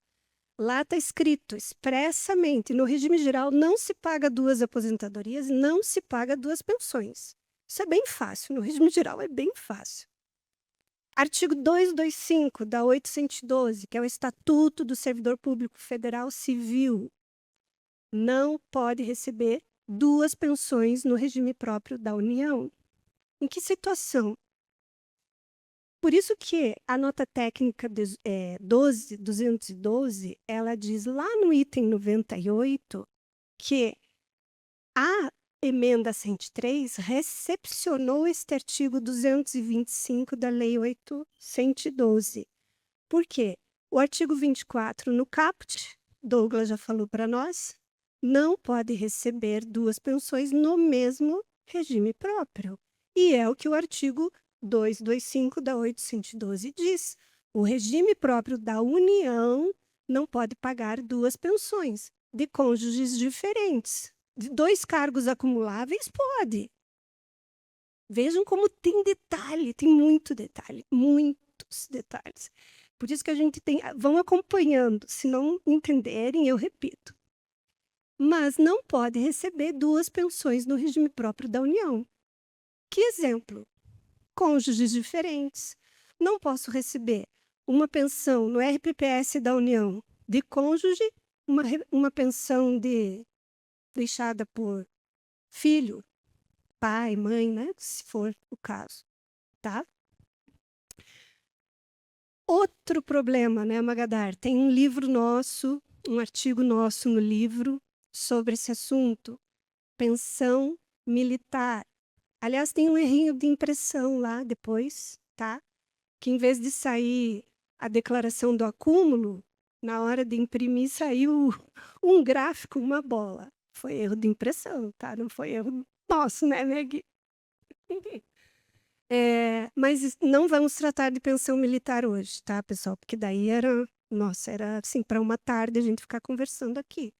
Lá está escrito expressamente, no regime geral não se paga 2 aposentadorias, não se paga 2 pensões. Isso é bem fácil, no regime geral é bem fácil. Artigo 225 da 812, que é o Estatuto do Servidor Público Federal Civil, não pode receber 2 pensões no regime próprio da União. Em que situação? Por isso que a nota técnica 212, ela diz lá no item 98 que a emenda 103 recepcionou este artigo 225 da Lei 812. Por quê? O artigo 24, no caput, Douglas já falou para nós, não pode receber 2 pensões no mesmo regime próprio. E é o que o artigo 225 da 812 diz. O regime próprio da União não pode pagar 2 pensões de cônjuges diferentes. De 2 cargos acumuláveis, pode. Vejam como tem detalhe, tem muito detalhe, muitos detalhes. Por isso que a gente vão acompanhando. Se não entenderem, eu repito. Mas não pode receber 2 pensões no regime próprio da União. Que exemplo? Cônjuges diferentes. Não posso receber uma pensão no RPPS da União de cônjuge, uma pensão deixada por filho, pai, mãe, né? Se for o caso, tá? Outro problema, né, Magadar? Tem um livro nosso, um artigo nosso no livro sobre esse assunto. Pensão militar. Aliás, tem um errinho de impressão lá depois, tá? Que em vez de sair a declaração do acúmulo, na hora de imprimir saiu um gráfico, uma bola. Foi erro de impressão, tá? Não foi erro nosso, né, Meg? Mas não vamos tratar de pensão militar hoje, tá, pessoal? Porque daí era assim, para uma tarde a gente ficar conversando aqui.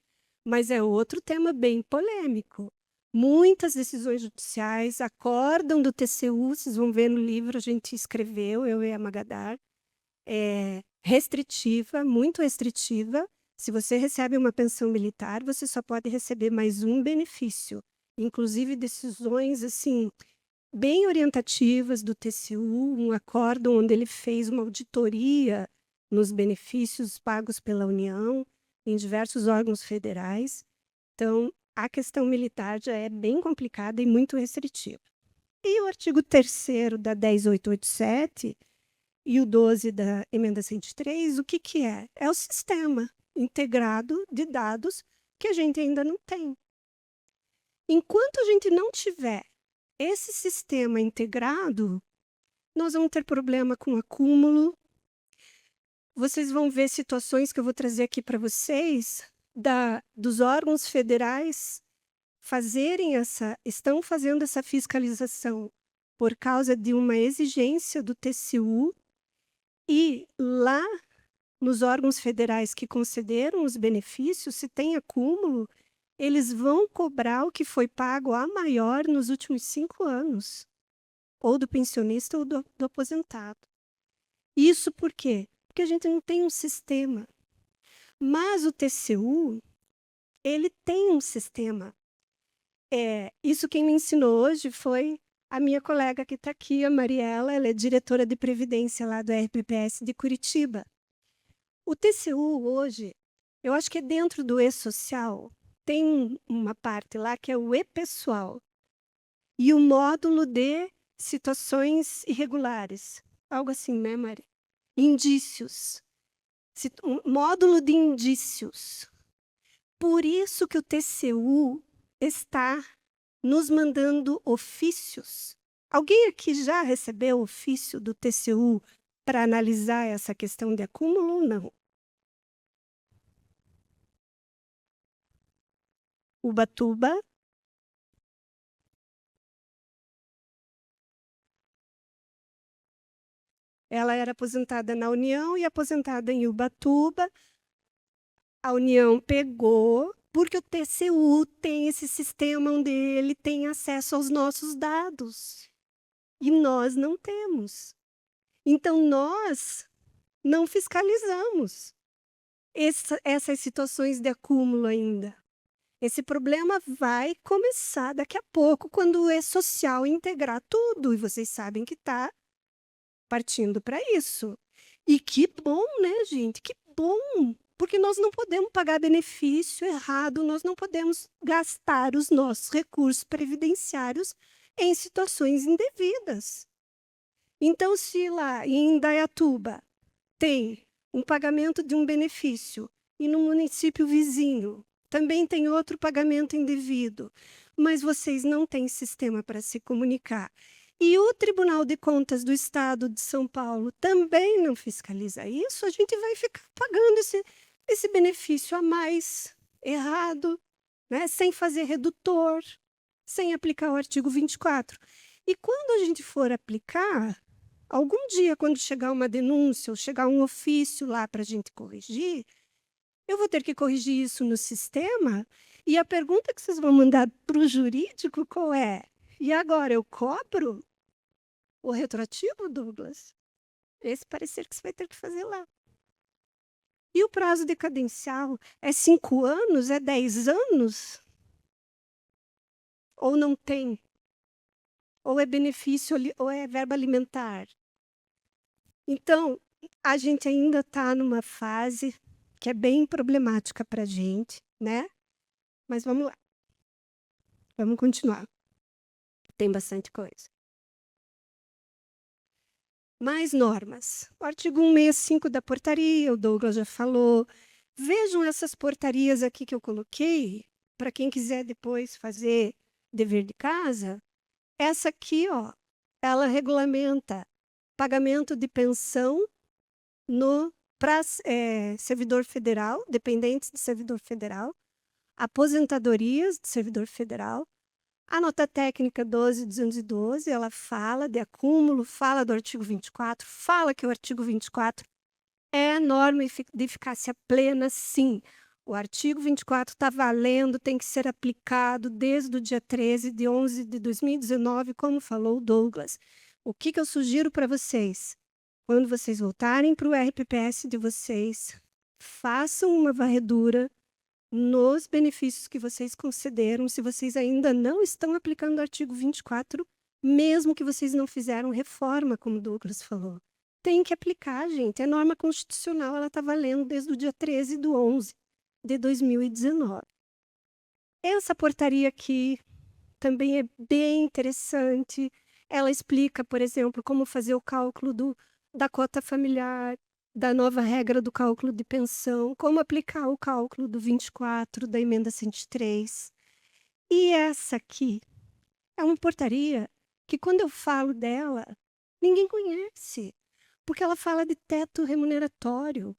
Mas é outro tema bem polêmico. Muitas decisões judiciais acordam do TCU, vocês vão ver no livro, a gente escreveu, eu e a Magadar, restritiva, muito restritiva. Se você recebe uma pensão militar, você só pode receber mais um benefício. Inclusive decisões assim bem orientativas do TCU, um acórdão onde ele fez uma auditoria nos benefícios pagos pela União em diversos órgãos federais. Então, a questão militar já é bem complicada e muito restritiva. E o artigo 3º da 10887 e o 12 da emenda 103, o que que é? É o sistema integrado de dados que a gente ainda não tem. Enquanto a gente não tiver esse sistema integrado, nós vamos ter problema com acúmulo. Vocês vão ver situações que eu vou trazer aqui para vocês dos órgãos federais estão fazendo essa fiscalização por causa de uma exigência do TCU, e lá nos órgãos federais que concederam os benefícios, se tem acúmulo, eles vão cobrar o que foi pago a maior nos últimos 5 anos, ou do pensionista ou do aposentado. Isso por quê? Porque a gente não tem um sistema. Mas o TCU, ele tem um sistema. Isso quem me ensinou hoje foi a minha colega que está aqui, a Mariela, ela é diretora de Previdência lá do RPPS de Curitiba. O TCU hoje, eu acho que é dentro do E-Social, tem uma parte lá que é o E-Pessoal e o módulo de situações irregulares. Algo assim, né, Mari? Indícios. Um módulo de indícios. Por isso que o TCU está nos mandando ofícios. Alguém aqui já recebeu ofício do TCU para analisar essa questão de acúmulo ou não? Ubatuba. Ela era aposentada na União e aposentada em Ubatuba. A União pegou, porque o TCU tem esse sistema onde ele tem acesso aos nossos dados. E nós não temos. Então, nós não fiscalizamos essas situações de acúmulo ainda. Esse problema vai começar daqui a pouco, quando o E-Social integrar tudo. E vocês sabem que está partindo para isso. E que bom, né, gente? Que bom! Porque nós não podemos pagar benefício errado, nós não podemos gastar os nossos recursos previdenciários em situações indevidas. Então, se lá em Indaiatuba tem um pagamento de um benefício e no município vizinho também tem outro pagamento indevido, mas vocês não têm sistema para se comunicar, e o Tribunal de Contas do Estado de São Paulo também não fiscaliza isso, a gente vai ficar pagando esse benefício a mais errado, né? Sem fazer redutor, sem aplicar o artigo 24. E quando a gente for aplicar, algum dia, quando chegar uma denúncia ou chegar um ofício lá para a gente corrigir, eu vou ter que corrigir isso no sistema. E a pergunta que vocês vão mandar para o jurídico qual é? E agora, eu cobro o retroativo, Douglas? Esse parecer que você vai ter que fazer lá. E o prazo decadencial é 5 anos? É 10 anos? Ou não tem? Ou é benefício, ou é verba alimentar? Então, a gente ainda está numa fase que é bem problemática para a gente, né? Mas vamos lá. Vamos continuar. Tem bastante coisa. Mais normas. O artigo 165 da portaria, o Douglas já falou. Vejam essas portarias aqui que eu coloquei, para quem quiser depois fazer dever de casa. Essa aqui, ó, ela regulamenta pagamento de pensão para servidor federal, dependentes de servidor federal, aposentadorias de servidor federal. A nota técnica 12.212, ela fala de acúmulo, fala do artigo 24, fala que o artigo 24 é norma de eficácia plena, sim. O artigo 24 está valendo, tem que ser aplicado desde o dia 13 de 11 de 2019, como falou o Douglas. O que eu sugiro para vocês? Quando vocês voltarem para o RPPS de vocês, façam uma varredura nos benefícios que vocês concederam, se vocês ainda não estão aplicando o artigo 24, mesmo que vocês não fizeram reforma, como o Douglas falou. Tem que aplicar, gente. É norma constitucional, ela está valendo desde o dia 13 de 11 de 2019. Essa portaria aqui também é bem interessante. Ela explica, por exemplo, como fazer o cálculo da cota familiar, da nova regra do cálculo de pensão, como aplicar o cálculo do 24, da emenda 103. E essa aqui é uma portaria que, quando eu falo dela, ninguém conhece, porque ela fala de teto remuneratório.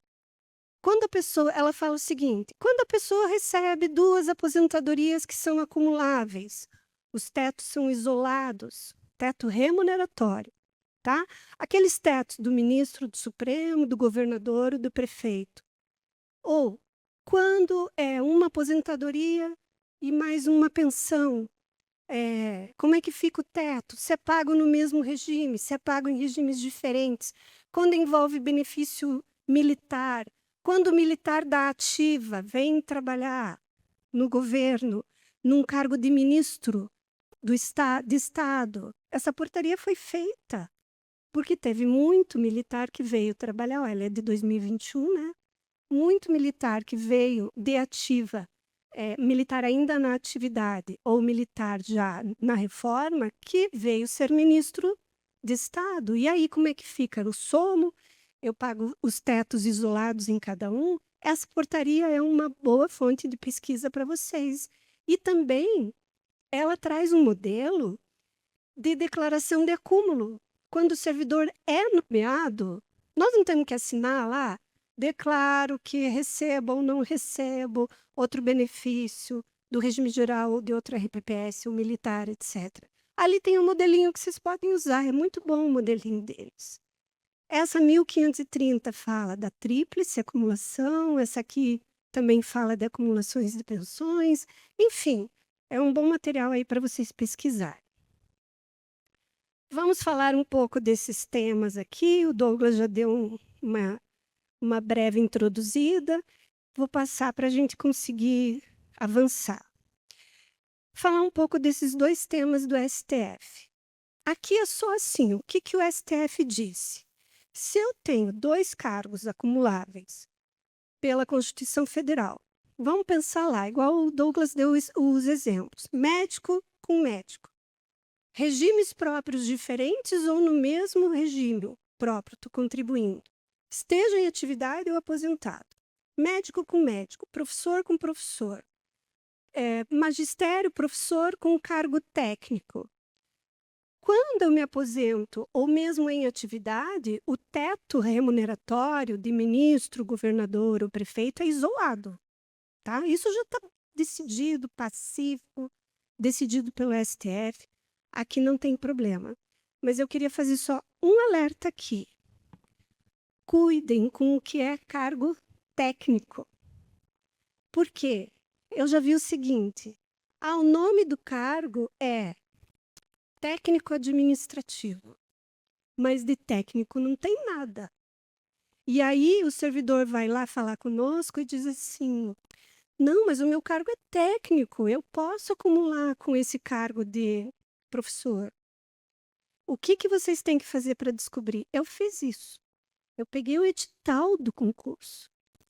Quando a pessoa, ela fala o seguinte, quando a pessoa recebe 2 aposentadorias que são acumuláveis, os tetos são isolados, teto remuneratório. Tá? Aqueles tetos do ministro do Supremo, do governador, do prefeito. Ou quando é uma aposentadoria e mais uma pensão, como é que fica o teto? Se é pago no mesmo regime, se é pago em regimes diferentes, quando envolve benefício militar, quando o militar da ativa vem trabalhar no governo, num cargo de ministro de Estado, essa portaria foi feita. Porque teve muito militar que veio trabalhar, ela é de 2021, né? Muito militar que veio de ativa, militar ainda na atividade, ou militar já na reforma, que veio ser ministro de Estado. E aí, como é que fica? O somo, eu pago os tetos isolados em cada um. Essa portaria é uma boa fonte de pesquisa para vocês. E também ela traz um modelo de declaração de acúmulo. Quando o servidor é nomeado, nós não temos que assinar lá, declaro que recebo ou não recebo outro benefício do regime geral ou de outro RPPS, ou militar, etc. Ali tem um modelinho que vocês podem usar, é muito bom o modelinho deles. Essa 1530 fala da tríplice acumulação, essa aqui também fala de acumulações de pensões, enfim, é um bom material aí para vocês pesquisarem. Vamos falar um pouco desses temas aqui. O Douglas já deu uma breve introduzida. Vou passar para a gente conseguir avançar. Falar um pouco desses 2 temas do STF. Aqui é só assim, o que o STF disse? Se eu tenho 2 cargos acumuláveis pela Constituição Federal, vamos pensar lá, igual o Douglas deu os exemplos, médico com médico. Regimes próprios diferentes ou no mesmo regime próprio, estou contribuindo. Esteja em atividade ou aposentado. Médico com médico, professor com professor. Magistério, professor com cargo técnico. Quando eu me aposento, ou mesmo em atividade, o teto remuneratório de ministro, governador ou prefeito é isolado. Tá? Isso já está decidido, pacífico, decidido pelo STF. Aqui não tem problema. Mas eu queria fazer só um alerta aqui. Cuidem com o que é cargo técnico. Por quê? Eu já vi o seguinte: o nome do cargo é técnico administrativo, mas de técnico não tem nada. E aí o servidor vai lá falar conosco e diz assim: não, mas o meu cargo é técnico, eu posso acumular com esse cargo de professor. O que vocês têm que fazer para descobrir? Eu fiz isso. Eu peguei o edital do concurso.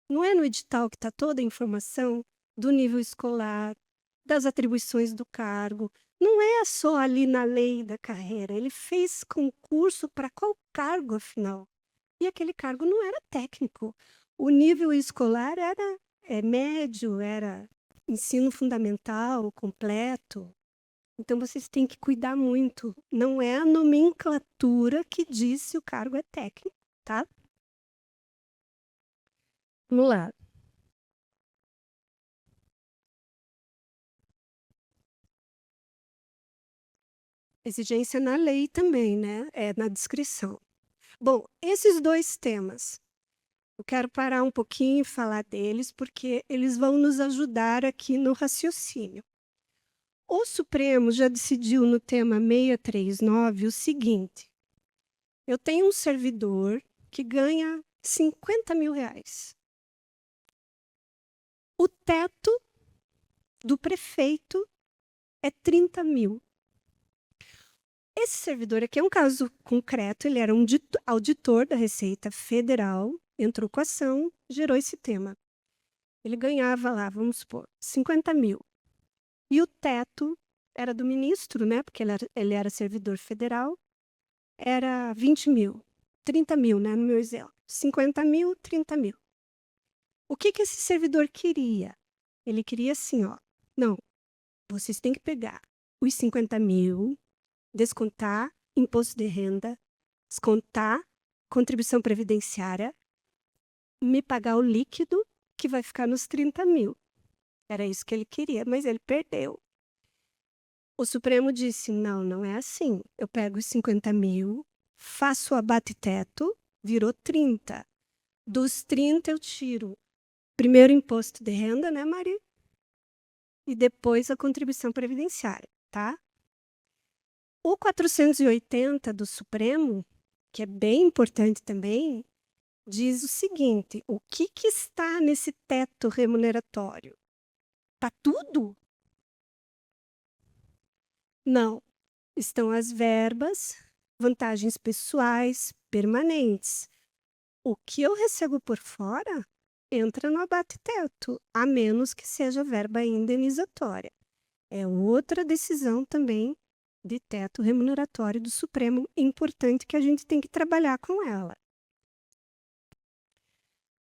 Não é no edital que está toda a informação do nível escolar, das atribuições do cargo. Não é só ali na lei da carreira. Ele fez concurso para qual cargo, afinal? E aquele cargo não era técnico. O nível escolar era médio, era ensino fundamental, completo. Então, vocês têm que cuidar muito. Não é a nomenclatura que diz se o cargo é técnico, tá? Vamos lá. Exigência na lei também, né? É na descrição. Bom, esses 2 temas, eu quero parar um pouquinho e falar deles, porque eles vão nos ajudar aqui no raciocínio. O Supremo já decidiu no tema 639 o seguinte: eu tenho um servidor que ganha 50 mil reais. O teto do prefeito é 30 mil. Esse servidor aqui é um caso concreto, ele era um auditor da Receita Federal, entrou com a ação, gerou esse tema. Ele ganhava lá, vamos supor, 50 mil. E o teto era do ministro, né? Porque ele era servidor federal, era 20 mil. 30 mil, né? No meu exemplo. 50 mil, 30 mil. O que esse servidor queria? Ele queria assim, ó. Não, vocês têm que pegar os 50 mil, descontar imposto de renda, descontar contribuição previdenciária, me pagar o líquido, que vai ficar nos 30 mil. Era isso que ele queria, mas ele perdeu. O Supremo disse: não, não é assim. Eu pego os 50 mil, faço o abate-teto, virou 30. Dos 30 eu tiro primeiro o imposto de renda, né, Maria? E depois a contribuição previdenciária, tá? O 480 do Supremo, que é bem importante também, diz o seguinte: o que está nesse teto remuneratório? Está tudo? Não. Estão as verbas, vantagens pessoais, permanentes. O que eu recebo por fora entra no abate-teto, a menos que seja verba indenizatória. É outra decisão também de teto remuneratório do Supremo, importante, que a gente tem que trabalhar com ela.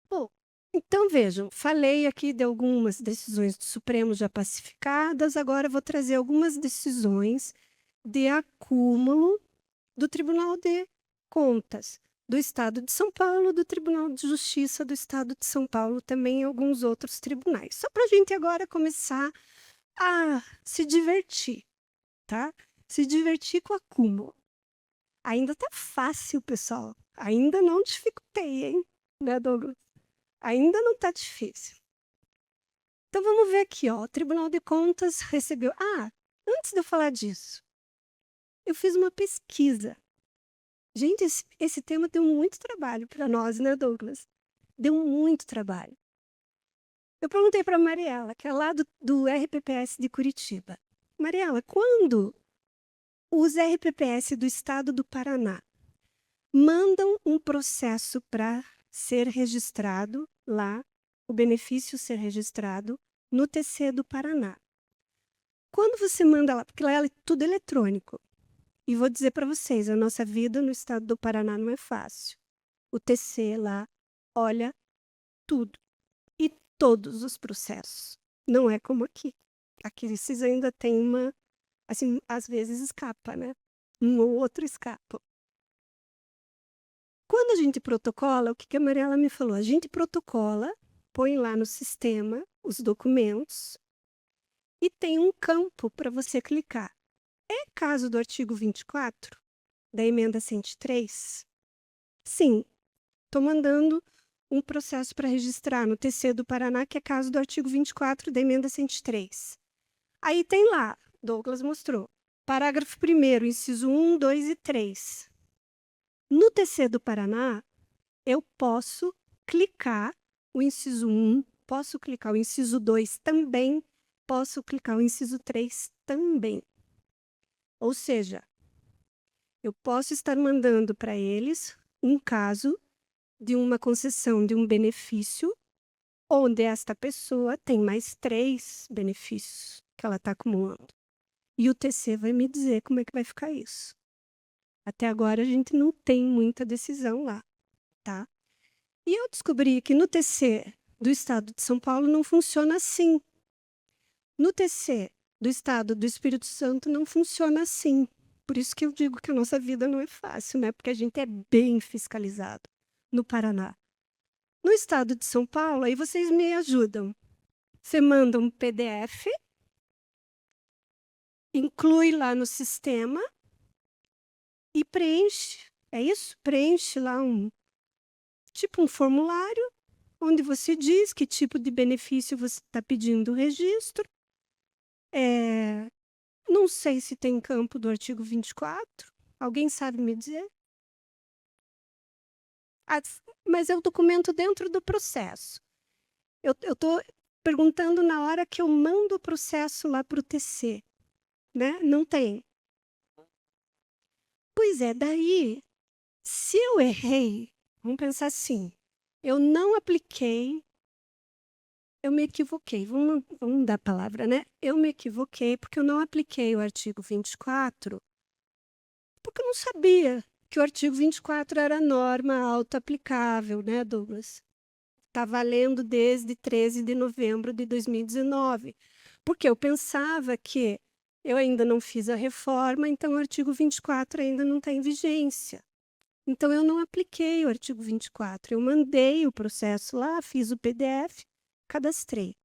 Bom, então vejam, falei aqui de algumas decisões do Supremo já pacificadas, agora vou trazer algumas decisões de acúmulo do Tribunal de Contas do Estado de São Paulo, do Tribunal de Justiça do Estado de São Paulo, também alguns outros tribunais. Só para a gente agora começar a se divertir, tá? Se divertir com acúmulo. Ainda tá fácil, pessoal. Ainda não dificultei, hein? Né, Douglas? Ainda não tá difícil. Então, vamos ver aqui, ó. O Tribunal de Contas recebeu... antes de eu falar disso, eu fiz uma pesquisa. Gente, esse tema deu muito trabalho para nós, né, Douglas? Deu muito trabalho. Eu perguntei para a Mariela, que é lá do RPPS de Curitiba. Mariela, quando os RPPS do Estado do Paraná mandam um processo para ser registrado lá, o benefício ser registrado no TC do Paraná. Quando você manda lá, porque lá é tudo eletrônico, e vou dizer para vocês, a nossa vida no Estado do Paraná não é fácil. O TC lá olha tudo e todos os processos. Não é como aqui. Aqui vocês ainda têm uma, assim, às vezes escapa, né? Um ou outro escapa. Quando a gente protocola, o que a Mariela me falou? A gente protocola, põe lá no sistema os documentos e tem um campo para você clicar. É caso do artigo 24 da emenda 103? Sim, estou mandando um processo para registrar no TC do Paraná, que é caso do artigo 24 da emenda 103. Aí tem lá, Douglas mostrou, parágrafo 1º, inciso 1, 2 e 3. No TC do Paraná, eu posso clicar o inciso 1, posso clicar o inciso 2 também, posso clicar o inciso 3 também. Ou seja, eu posso estar mandando para eles um caso de uma concessão de um benefício onde esta pessoa tem mais 3 benefícios que ela está acumulando. E o TC vai me dizer como é que vai ficar isso. Até agora a gente não tem muita decisão lá, tá? E eu descobri que no TC do Estado de São Paulo não funciona assim. No TC do Estado do Espírito Santo não funciona assim. Por isso que eu digo que a nossa vida não é fácil, né? Porque a gente é bem fiscalizado no Paraná. No Estado de São Paulo, aí vocês me ajudam. Você manda um PDF, inclui lá no sistema e preenche. É isso? Preenche lá tipo um formulário, onde você diz que tipo de benefício você está pedindo o registro. Não sei se tem campo do artigo 24. Alguém sabe me dizer? Mas é o documento dentro do processo. Eu estou perguntando na hora que eu mando o processo lá para o TC. Né? Não tem. Pois é, daí, se eu errei, vamos pensar assim, eu não apliquei, eu me equivoquei, vamos dar a palavra, né? Eu me equivoquei porque eu não apliquei o artigo 24, porque eu não sabia que o artigo 24 era norma auto-aplicável, né, Douglas? Está valendo desde 13 de novembro de 2019, porque eu pensava que eu ainda não fiz a reforma, então o artigo 24 ainda não está em vigência. Então, eu não apliquei o artigo 24. Eu mandei o processo lá, fiz o PDF, cadastrei.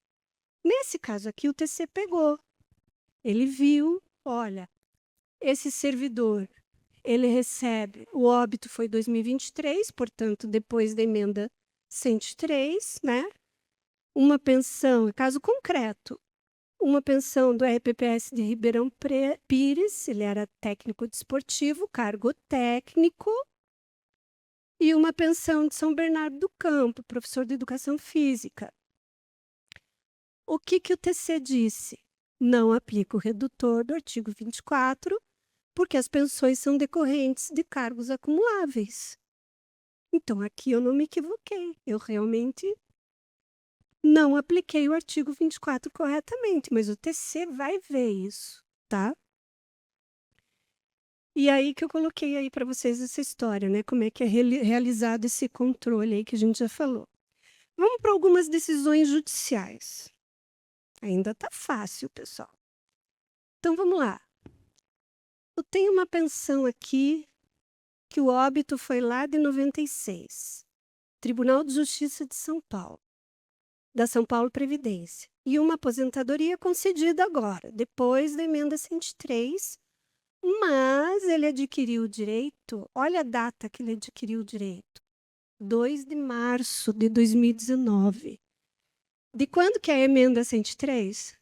Nesse caso aqui, o TC pegou. Ele viu, olha, esse servidor, ele recebe, o óbito foi 2023, portanto, depois da emenda 103, né? Uma pensão, caso concreto, uma pensão do RPPS de Ribeirão Pires, ele era técnico desportivo, cargo técnico, e uma pensão de São Bernardo do Campo, professor de educação física. O que o TC disse? Não aplica o redutor do artigo 24, porque as pensões são decorrentes de cargos acumuláveis. Então, aqui eu não me equivoquei. Eu realmente não apliquei o artigo 24 corretamente, mas o TC vai ver isso, tá? E aí que eu coloquei aí para vocês essa história, né? Como é que é realizado esse controle aí que a gente já falou. Vamos para algumas decisões judiciais. Ainda tá fácil, pessoal. Então, vamos lá. Eu tenho uma pensão aqui que o óbito foi lá de 96. Tribunal de Justiça de São Paulo, da São Paulo Previdência. E uma aposentadoria concedida agora, depois da emenda 103, mas ele adquiriu o direito, olha a data que ele adquiriu o direito, 2 de março de 2019. De quando que é a emenda 103?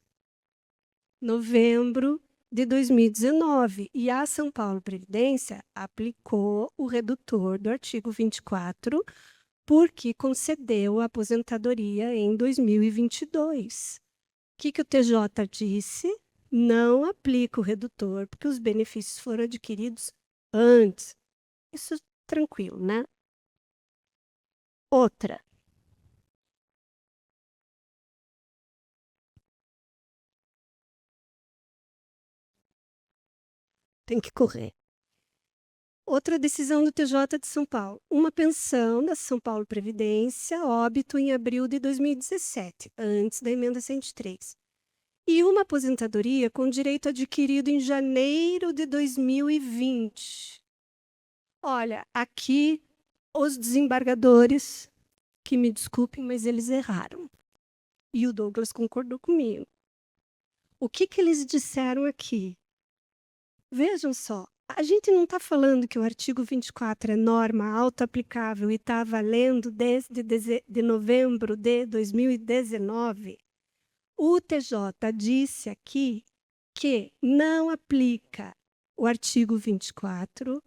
Novembro de 2019. E a São Paulo Previdência aplicou o redutor do artigo 24, porque concedeu a aposentadoria em 2022. O que o TJ disse? não aplica o redutor, porque os benefícios foram adquiridos antes. Isso tranquilo, né? Outra. Tem que correr. Outra decisão do TJ de São Paulo. Uma pensão da São Paulo Previdência, óbito em abril de 2017, antes da emenda 103. E uma aposentadoria com direito adquirido em janeiro de 2020. Olha, aqui os desembargadores, que me desculpem, mas eles erraram. E o Douglas concordou comigo. O que eles disseram aqui? Vejam só, a gente não está falando que o artigo 24 é norma auto-aplicável e está valendo desde de novembro de 2019. O TJ disse aqui que não aplica o artigo 24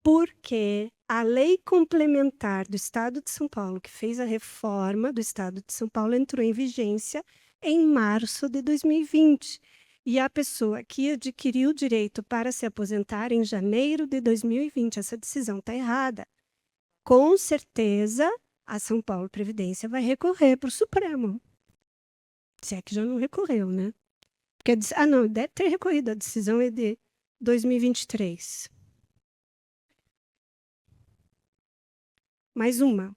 porque a lei complementar do Estado de São Paulo, que fez a reforma do Estado de São Paulo, entrou em vigência em março de 2020. E a pessoa que adquiriu o direito para se aposentar em janeiro de 2020, essa decisão está errada. Com certeza, a São Paulo Previdência vai recorrer para o Supremo. Se é que já não recorreu, né? Porque não, deve ter recorrido. A decisão é de 2023. Mais uma.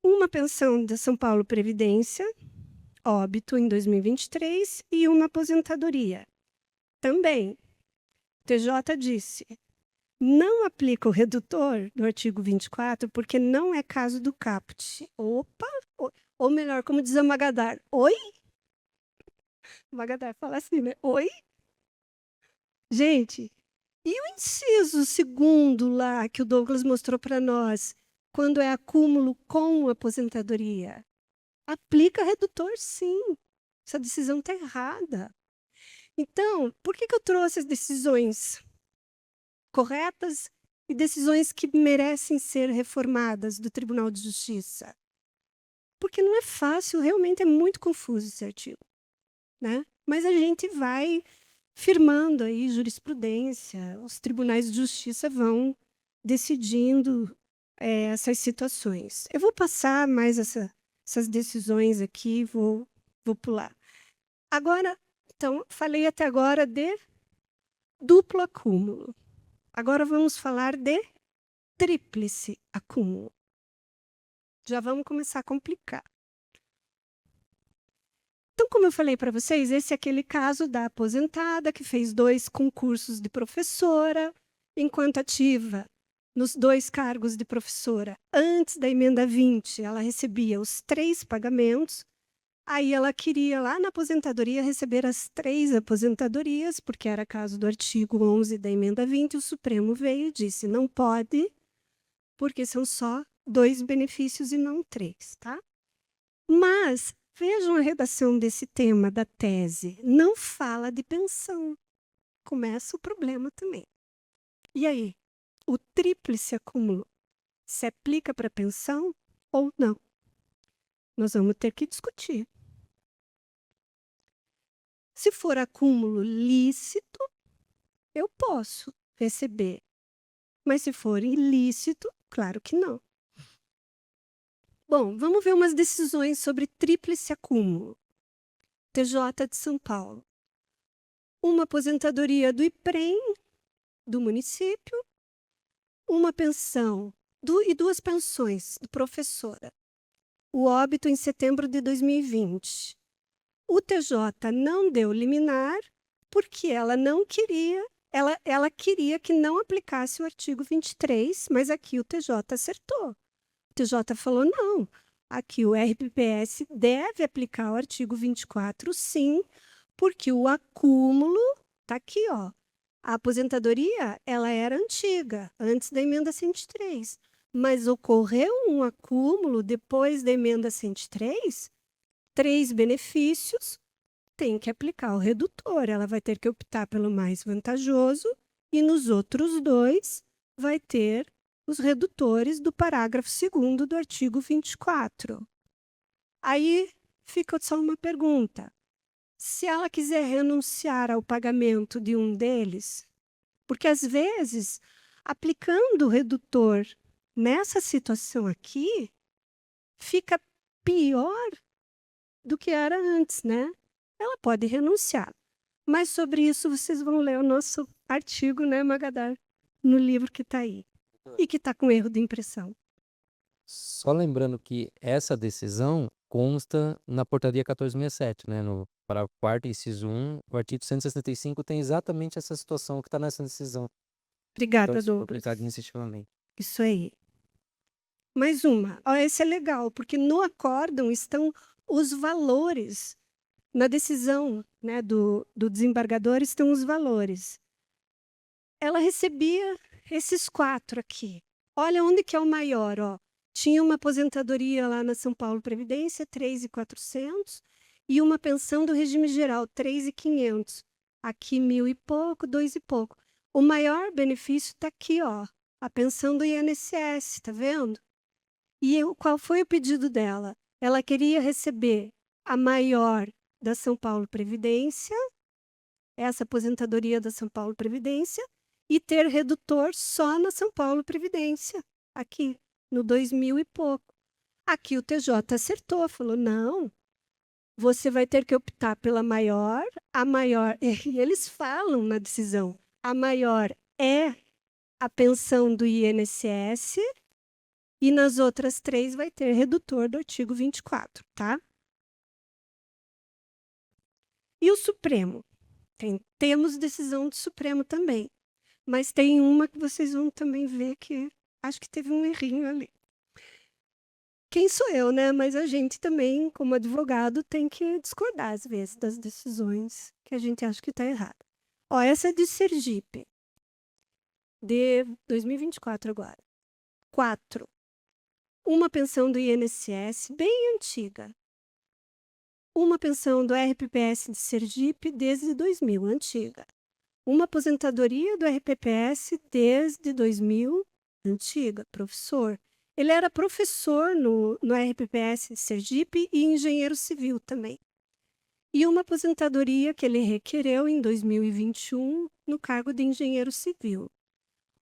Uma pensão da São Paulo Previdência, óbito em 2023, e uma aposentadoria. Também, TJ disse, não aplica o redutor do artigo 24 porque não é caso do caput. Opa! Ou melhor, como diz a Magadar, oi? Magadar fala assim, né? Oi? Gente, e o inciso segundo lá que o Douglas mostrou para nós, quando é acúmulo com aposentadoria? Aplica redutor, sim. Essa decisão está errada. Então, por que eu trouxe as decisões corretas e decisões que merecem ser reformadas do Tribunal de Justiça? Porque não é fácil, realmente é muito confuso esse artigo, né? Mas a gente vai firmando aí jurisprudência, os tribunais de justiça vão decidindo essas situações. Eu vou passar mais essas decisões aqui, vou pular. Agora, então, falei até agora de duplo acúmulo. Agora vamos falar de tríplice acúmulo. Já vamos começar a complicar. Então, como eu falei para vocês, esse é aquele caso da aposentada que fez 2 concursos de professora, enquanto ativa nos 2 cargos de professora. Antes da emenda 20, ela recebia os 3 pagamentos. Aí ela queria, lá na aposentadoria, receber as 3 aposentadorias, porque era caso do artigo 11 da emenda 20. O Supremo veio e disse, não pode, porque são só 2 benefícios e não 3, tá? Mas, vejam a redação desse tema da tese. Não fala de pensão. Começa o problema também. E aí? O tríplice acúmulo se aplica para pensão ou não? Nós vamos ter que discutir. Se for acúmulo lícito, eu posso receber. Mas se for ilícito, claro que não. Bom, vamos ver umas decisões sobre tríplice acúmulo. TJ de São Paulo. Uma aposentadoria do IPREM, do município, uma pensão e 2 pensões de professora. O óbito em setembro de 2020. O TJ não deu liminar porque ela não queria, ela queria que não aplicasse o artigo 23, mas aqui o TJ acertou. O TJ falou, não, aqui o RPPS deve aplicar o artigo 24, sim, porque o acúmulo está aqui, ó. A aposentadoria, ela era antiga, antes da emenda 103, mas ocorreu um acúmulo depois da emenda 103, 3 benefícios, tem que aplicar o redutor. Ela vai ter que optar pelo mais vantajoso e nos outros 2 vai ter os redutores do parágrafo 2º do artigo 24. Aí fica só uma pergunta. se ela quiser renunciar ao pagamento de um deles, porque às vezes, aplicando o redutor nessa situação aqui, fica pior do que era antes, né? Ela pode renunciar. Mas sobre isso vocês vão ler o nosso artigo, né, Magadar? No livro que está aí. E que está com erro de impressão. Só lembrando que essa decisão consta na portaria 1467, né? No parágrafo 4º, inciso 1, o artigo 165 tem exatamente essa situação que está nessa decisão. Então, Obrigada, isso foi Douglas. aplicado administrativamente. Isso aí. Mais uma. Ó, esse é legal, porque no acórdão estão os valores. Na decisão, né, do desembargador estão os valores. Ela recebia esses 4 aqui. Olha onde que é o maior, ó. Tinha uma aposentadoria lá na São Paulo Previdência, 3.400, e uma pensão do regime geral, 3.500. Aqui 1.000 e pouco, 2 e pouco. O maior benefício está aqui, ó, a pensão do INSS, tá vendo? E qual foi o pedido dela? Ela queria receber a maior da São Paulo Previdência, essa aposentadoria da São Paulo Previdência, e ter redutor só na São Paulo Previdência, aqui, no 2.000 e pouco. Aqui o TJ acertou, falou, não, você vai ter que optar pela maior, a maior, e eles falam na decisão, a maior é a pensão do INSS, e nas outras 3 vai ter redutor do artigo 24, tá? E o Supremo? Temos decisão do Supremo também. Mas tem uma que vocês vão também ver que acho que teve um errinho ali. Quem sou eu, né? Mas a gente também, como advogado, tem que discordar, às vezes, das decisões que a gente acha que está errada. Ó, essa é de Sergipe, de 2024 agora. 4. Uma pensão do INSS, bem antiga. Uma pensão do RPPS de Sergipe desde 2000, antiga. Uma aposentadoria do RPPS desde 2000, antiga, professor. Ele era professor no RPPS de Sergipe e engenheiro civil também. E uma aposentadoria que ele requereu em 2021 no cargo de engenheiro civil.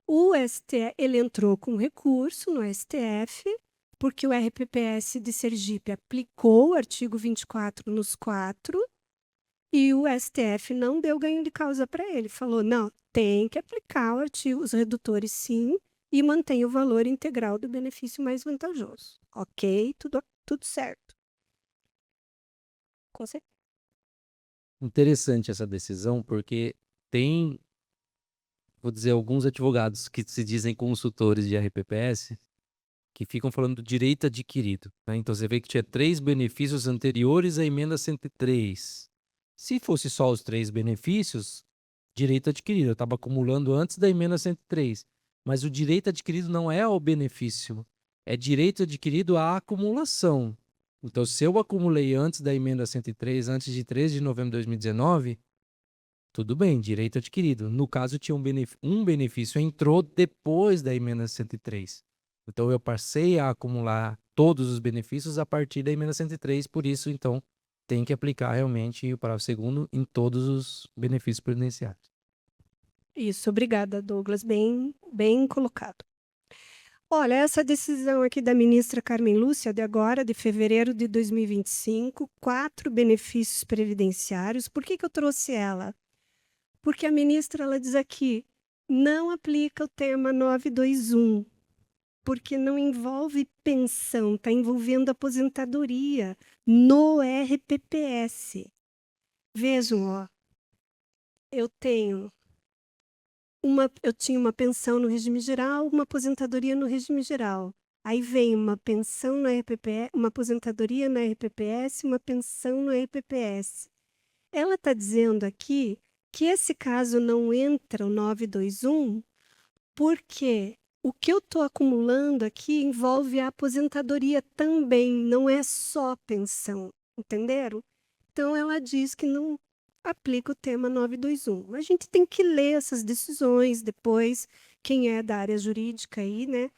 O STF, ele entrou com recurso no STF, porque o RPPS de Sergipe aplicou o artigo 24 nos 4, e o STF não deu ganho de causa para ele. Falou, não, tem que aplicar o artigo, os redutores sim, e mantém o valor integral do benefício mais vantajoso. Ok, tudo certo. Com certeza. Interessante essa decisão, porque tem, vou dizer, alguns advogados que se dizem consultores de RPPS que ficam falando do direito adquirido, né? Então você vê que tinha 3 benefícios anteriores à emenda 103. Se fosse só os 3 benefícios, direito adquirido, eu estava acumulando antes da emenda 103. Mas o direito adquirido não é ao benefício, é direito adquirido à acumulação. Então, se eu acumulei antes da emenda 103, antes de 13 de novembro de 2019, tudo bem, direito adquirido. No caso, tinha um benefício entrou depois da emenda 103. Então, eu passei a acumular todos os benefícios a partir da emenda 103, por isso, então, tem que aplicar realmente o parágrafo 2º em todos os benefícios previdenciários. Isso, obrigada, Douglas, bem colocado. Olha, essa decisão aqui da ministra Carmen Lúcia, de agora, de fevereiro de 2025, 4 benefícios previdenciários. Por que eu trouxe ela? Porque a ministra, ela diz aqui, não aplica o tema 921, porque não envolve pensão, está envolvendo aposentadoria no RPPS. Vejam, ó, eu tinha uma pensão no regime geral, uma aposentadoria no regime geral. Aí vem uma pensão no RPPS, uma aposentadoria no RPPS, uma pensão no RPPS. Ela está dizendo aqui que esse caso não entra o 921 porque o que eu estou acumulando aqui envolve a aposentadoria também, não é só pensão, entenderam? Então ela diz que não aplica o tema 921. A gente tem que ler essas decisões depois, quem é da área jurídica aí, né,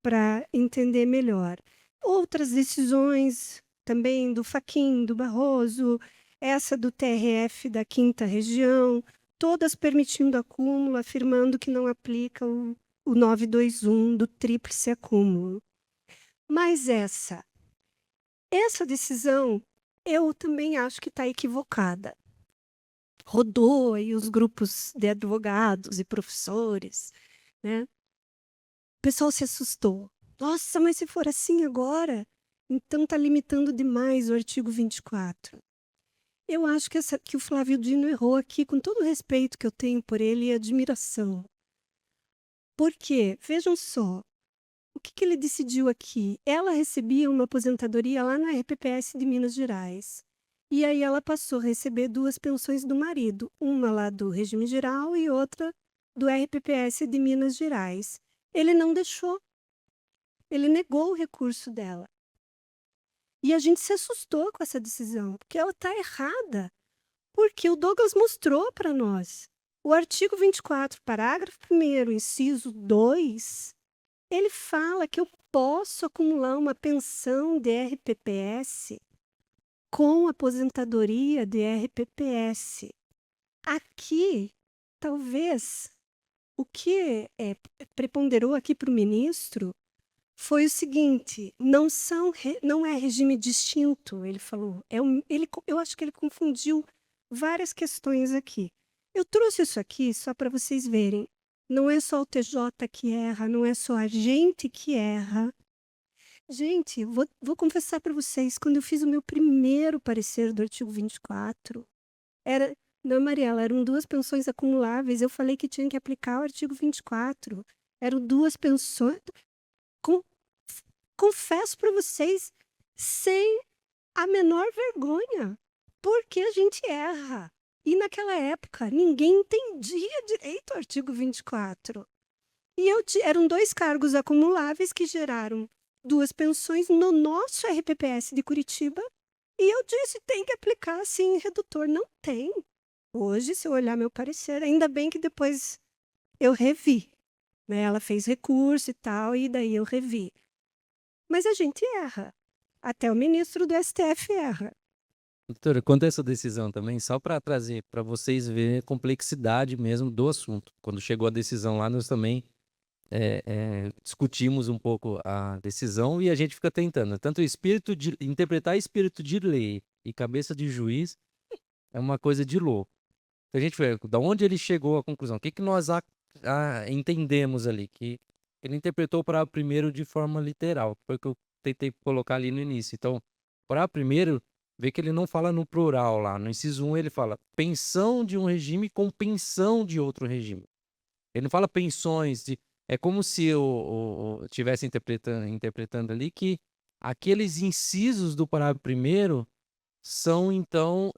para entender melhor. Outras decisões também do Fachin, do Barroso, essa do TRF da 5ª Região, todas permitindo acúmulo, afirmando que não aplica o 921 do tríplice acúmulo. Mas essa decisão, eu também acho que está equivocada. Rodou aí os grupos de advogados e professores, né? O pessoal se assustou. Nossa, mas se for assim agora, então está limitando demais o artigo 24. Eu acho que o Flávio Dino errou aqui, com todo o respeito que eu tenho por ele e admiração. Por quê? Vejam só, o que ele decidiu aqui? Ela recebia uma aposentadoria lá na RPPS de Minas Gerais. E aí ela passou a receber 2 pensões do marido, uma lá do regime geral e outra do RPPS de Minas Gerais. Ele não deixou. Ele negou o recurso dela. E a gente se assustou com essa decisão, porque ela está errada. Porque o Douglas mostrou para nós. O artigo 24, parágrafo 1º, inciso 2, ele fala que eu posso acumular uma pensão de RPPS com aposentadoria de RPPS. Aqui, talvez, o que preponderou aqui para o ministro foi o seguinte: não é regime distinto, ele falou. Eu acho que ele confundiu várias questões aqui. Eu trouxe isso aqui só para vocês verem. Não é só o TJ que erra, não é só a gente que erra. Gente, vou confessar para vocês, quando eu fiz o meu primeiro parecer do artigo 24, não, Mariela, eram 2 pensões acumuláveis, eu falei que tinha que aplicar o artigo 24. Eram 2 pensões. Confesso para vocês, sem a menor vergonha, porque a gente erra. E naquela época, ninguém entendia direito o artigo 24. E eram 2 cargos acumuláveis que geraram 2 pensões no nosso RPPS de Curitiba. E eu disse, tem que aplicar assim, redutor. Não tem. Hoje, se eu olhar meu parecer, ainda bem que depois eu revi. Né? Ela fez recurso e tal, e daí eu revi. Mas a gente erra. Até o ministro do STF erra. Doutora, quanto a essa decisão também, só para trazer para vocês verem a complexidade mesmo do assunto. Quando chegou a decisão lá, nós também discutimos um pouco a decisão e a gente fica tentando. Tanto interpretar espírito de lei e cabeça de juiz é uma coisa de louco. Então, a gente vê da onde ele chegou à conclusão. O que nós entendemos ali? Que ele interpretou o parágrafo primeiro de forma literal, que foi o que eu tentei colocar ali no início. Então, o parágrafo primeiro, vê que ele não fala no plural lá. No inciso 1, ele fala pensão de um regime com pensão de outro regime. Ele não fala pensões de... É como se eu estivesse interpretando ali que aqueles incisos do parágrafo primeiro são, então,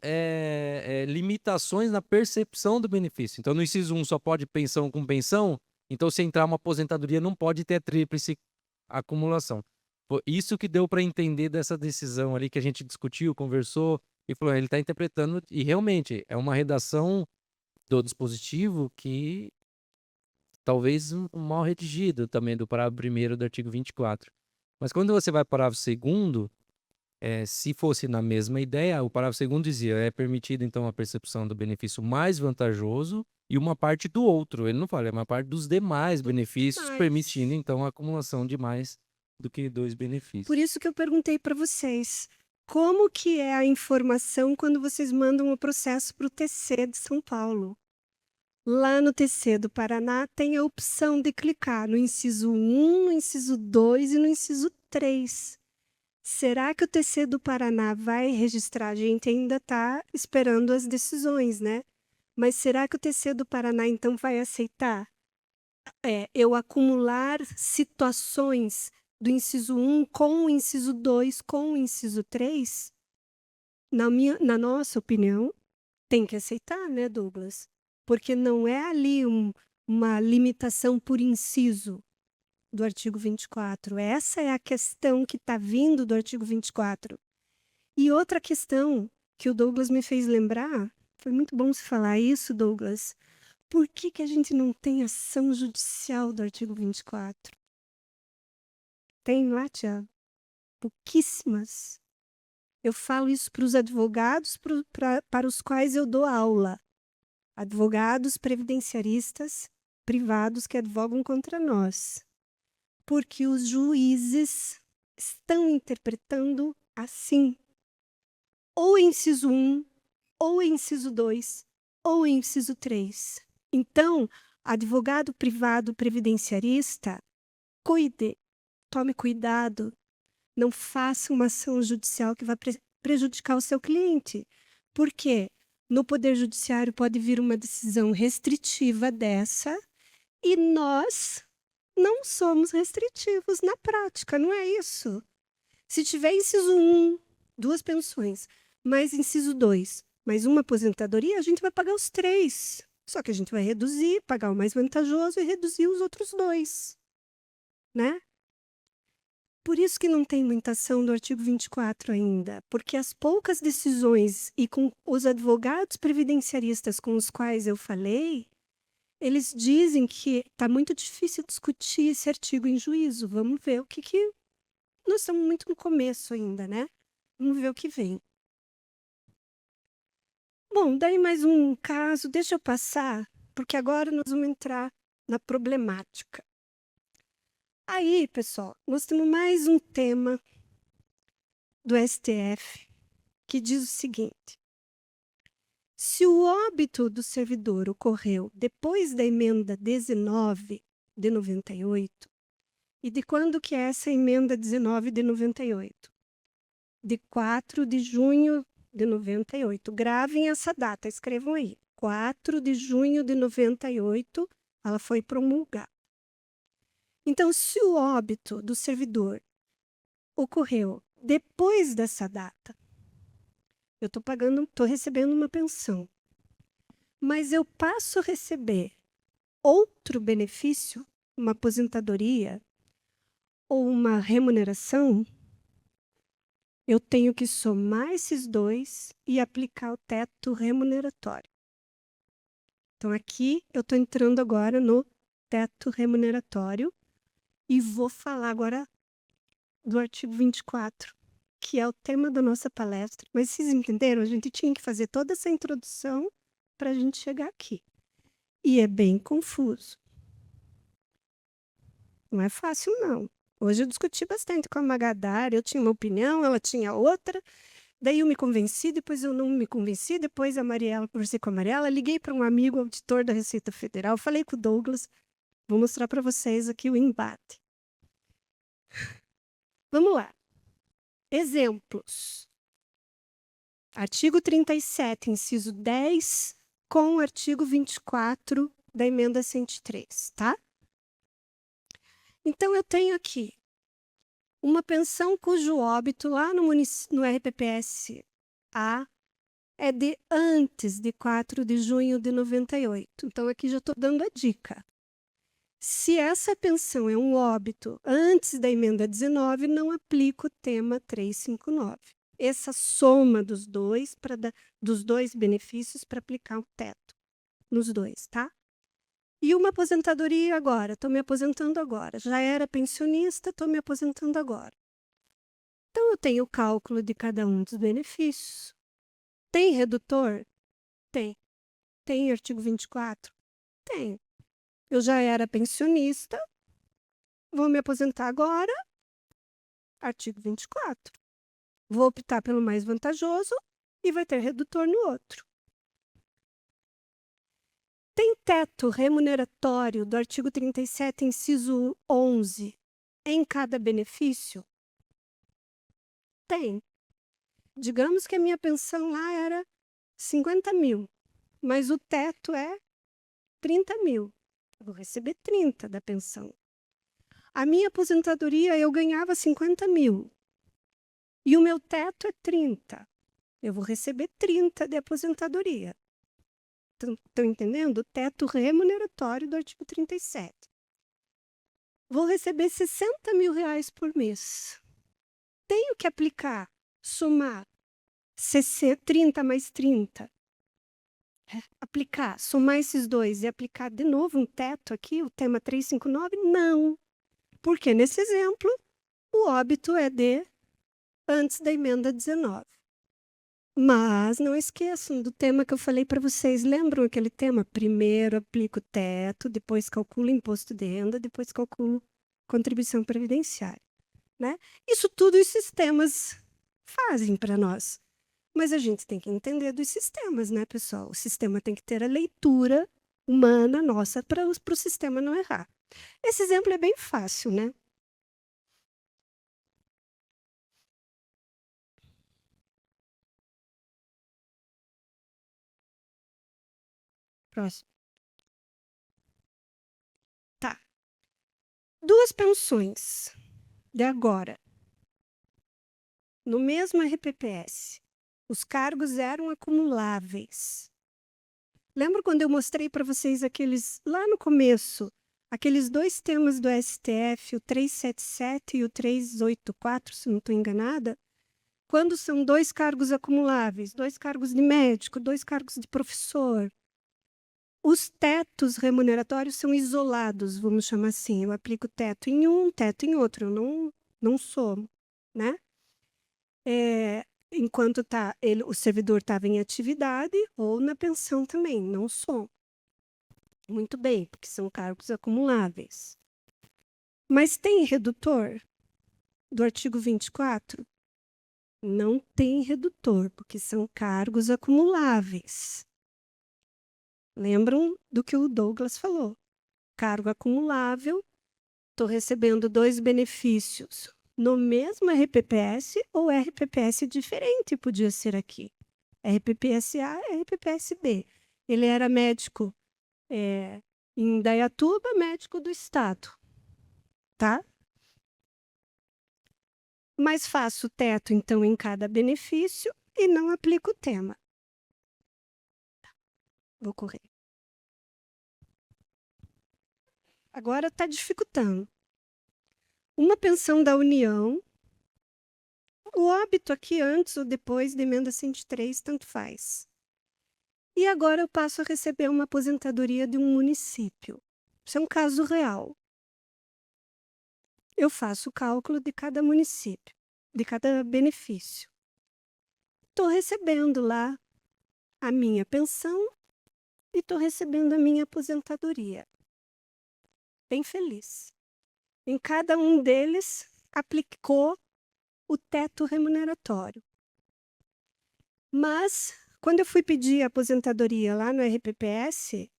limitações na percepção do benefício. Então, no inciso 1 só pode pensão com pensão, então se entrar uma aposentadoria não pode ter tríplice acumulação. Foi isso que deu para entender dessa decisão ali que a gente discutiu, conversou, e falou, ele está interpretando, e realmente é uma redação do dispositivo que talvez mal redigido também do parágrafo 1º do artigo 24. Mas quando você vai para o parágrafo 2º, se fosse na mesma ideia, o parágrafo 2º dizia, é permitido então a percepção do benefício mais vantajoso e uma parte do outro. Ele não fala, é uma parte dos demais benefícios, permitindo então a acumulação de mais do que 2 benefícios. Por isso que eu perguntei para vocês, como que é a informação quando vocês mandam o processo para o TC de São Paulo? Lá no TC do Paraná tem a opção de clicar no inciso 1, no inciso 2 e no inciso 3. Será que o TC do Paraná vai registrar? A gente ainda está esperando as decisões, né? Mas será que o TC do Paraná, então, vai aceitar eu acumular situações do inciso 1 com o inciso 2 com o inciso 3? Na nossa opinião, tem que aceitar, né, Douglas? Porque não é ali uma limitação por inciso do artigo 24. Essa é a questão que está vindo do artigo 24. E outra questão que o Douglas me fez lembrar, foi muito bom se falar isso, Douglas. Por que a gente não tem ação judicial do artigo 24? Tem lá, Tiago? Pouquíssimas. Eu falo isso para os advogados para os quais eu dou aula. Advogados previdenciaristas privados que advogam contra nós. Porque os juízes estão interpretando assim. Ou inciso 1, ou inciso 2, ou inciso 3. Então, advogado privado previdenciarista, tome cuidado, não faça uma ação judicial que vai prejudicar o seu cliente. Por quê? No Poder Judiciário pode vir uma decisão restritiva dessa e nós não somos restritivos na prática, não é isso? Se tiver inciso 1, 2 pensões, mais inciso 2, mais uma aposentadoria, a gente vai pagar os 3. Só que a gente vai reduzir, pagar o mais vantajoso e reduzir os outros 2. Né? Por isso que não tem muita ação do artigo 24 ainda, porque as poucas decisões e com os advogados previdenciaristas com os quais eu falei, eles dizem que está muito difícil discutir esse artigo em juízo. Vamos ver o que... Nós estamos muito no começo ainda, né? Vamos ver o que vem. Bom, daí mais um caso, deixa eu passar, porque agora nós vamos entrar na problemática. Aí, pessoal, nós temos mais um tema do STF que diz o seguinte: se o óbito do servidor ocorreu depois da emenda 19 de 98, e de quando que é essa emenda 19 de 98? De 4 de junho de 98. Gravem essa data, escrevam aí. 4 de junho de 98, ela foi promulgada. Então, se o óbito do servidor ocorreu depois dessa data, eu estou recebendo uma pensão, mas eu passo a receber outro benefício, uma aposentadoria ou uma remuneração, eu tenho que somar esses 2 e aplicar o teto remuneratório. Então, aqui eu estou entrando agora no teto remuneratório e vou falar agora do artigo 24, que é o tema da nossa palestra. Mas vocês entenderam? A gente tinha que fazer toda essa introdução para a gente chegar aqui. E é bem confuso. Não é fácil, não. Hoje eu discuti bastante com a Magadar, eu tinha uma opinião, ela tinha outra, daí eu me convenci, depois eu não me convenci, depois a Mariela, conversei com a Mariela, liguei para um amigo auditor da Receita Federal, falei com o Douglas, vou mostrar para vocês aqui o embate. Vamos lá. Exemplos. Artigo 37, inciso 10, com o artigo 24 da emenda 103, tá? Então, eu tenho aqui uma pensão cujo óbito lá no RPPS-A é de antes de 4 de junho de 98. Então, aqui já estou dando a dica. Se essa pensão é um óbito antes da emenda 19, não aplica o tema 359. Essa soma dos dois benefícios para aplicar o teto nos 2, tá? E uma aposentadoria agora, estou me aposentando agora. Já era pensionista, estou me aposentando agora. Então, eu tenho o cálculo de cada um dos benefícios. Tem redutor? Tem. Tem artigo 24? Tem. Eu já era pensionista, vou me aposentar agora, artigo 24. Vou optar pelo mais vantajoso e vai ter redutor no outro. Tem teto remuneratório do artigo 37, inciso 11, em cada benefício? Tem. Digamos que a minha pensão lá era 50 mil, mas o teto é 30 mil. Eu vou receber 30 da pensão. A minha aposentadoria, eu ganhava 50 mil. E o meu teto é 30. Eu vou receber 30 de aposentadoria. Estão entendendo? O teto remuneratório do artigo 37. Vou receber 60 mil reais por mês. Tenho que aplicar, somar 30 mais 30. Aplicar, somar esses 2 e aplicar de novo um teto aqui, o tema 359? Não. Porque nesse exemplo, o óbito é de antes da emenda 19. Mas não esqueçam do tema que eu falei para vocês. Lembram aquele tema? Primeiro aplico o teto, depois calculo imposto de renda, depois calculo contribuição previdenciária, né? Isso tudo os sistemas fazem para nós. Mas a gente tem que entender dos sistemas, né, pessoal? O sistema tem que ter a leitura humana nossa para o sistema não errar. Esse exemplo é bem fácil, né? Próximo. Tá. 2 pensões de agora. No mesmo RPPS, os cargos eram acumuláveis. Lembra quando eu mostrei para vocês aqueles, lá no começo, aqueles 2 temas do STF, o 377 e o 384, se não estou enganada? Quando são 2 cargos acumuláveis, 2 cargos de médico, 2 cargos de professor, os tetos remuneratórios são isolados, vamos chamar assim. Eu aplico teto em um, teto em outro, eu não somo, né? Enquanto o servidor estava em atividade ou na pensão também, não somo. Muito bem, porque são cargos acumuláveis. Mas tem redutor do artigo 24? Não tem redutor, porque são cargos acumuláveis. Lembram do que o Douglas falou? Cargo acumulável, estou recebendo 2 benefícios no mesmo RPPS ou RPPS diferente, podia ser aqui. RPPS-A, RPPS-B. Ele era médico em Indaiatuba, médico do Estado. Tá? Mas faço teto, então, em cada benefício e não aplico o tema. Vou correr. Agora está dificultando. Uma pensão da União, o óbito aqui antes ou depois da emenda 103, tanto faz. E agora eu passo a receber uma aposentadoria de um município. Isso é um caso real. Eu faço o cálculo de cada município, de cada benefício. Estou recebendo lá a minha pensão e estou recebendo a minha aposentadoria. Bem feliz. Em cada um deles, aplicou o teto remuneratório. Mas, quando eu fui pedir a aposentadoria lá no RPPS,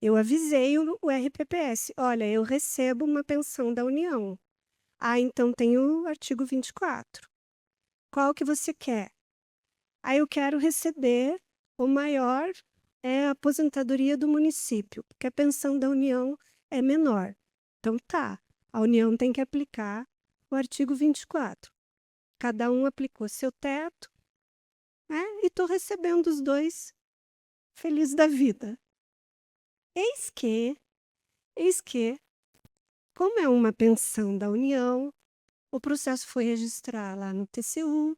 eu avisei o RPPS, olha, eu recebo uma pensão da União. Ah, então tem o artigo 24. Qual que você quer? Ah, eu quero receber o maior é a aposentadoria do município, porque a pensão da União é menor. Então tá, a União tem que aplicar o artigo 24. Cada um aplicou seu teto, né? E estou recebendo os 2 feliz da vida. Eis que, como é uma pensão da União, o processo foi registrar lá no TCU.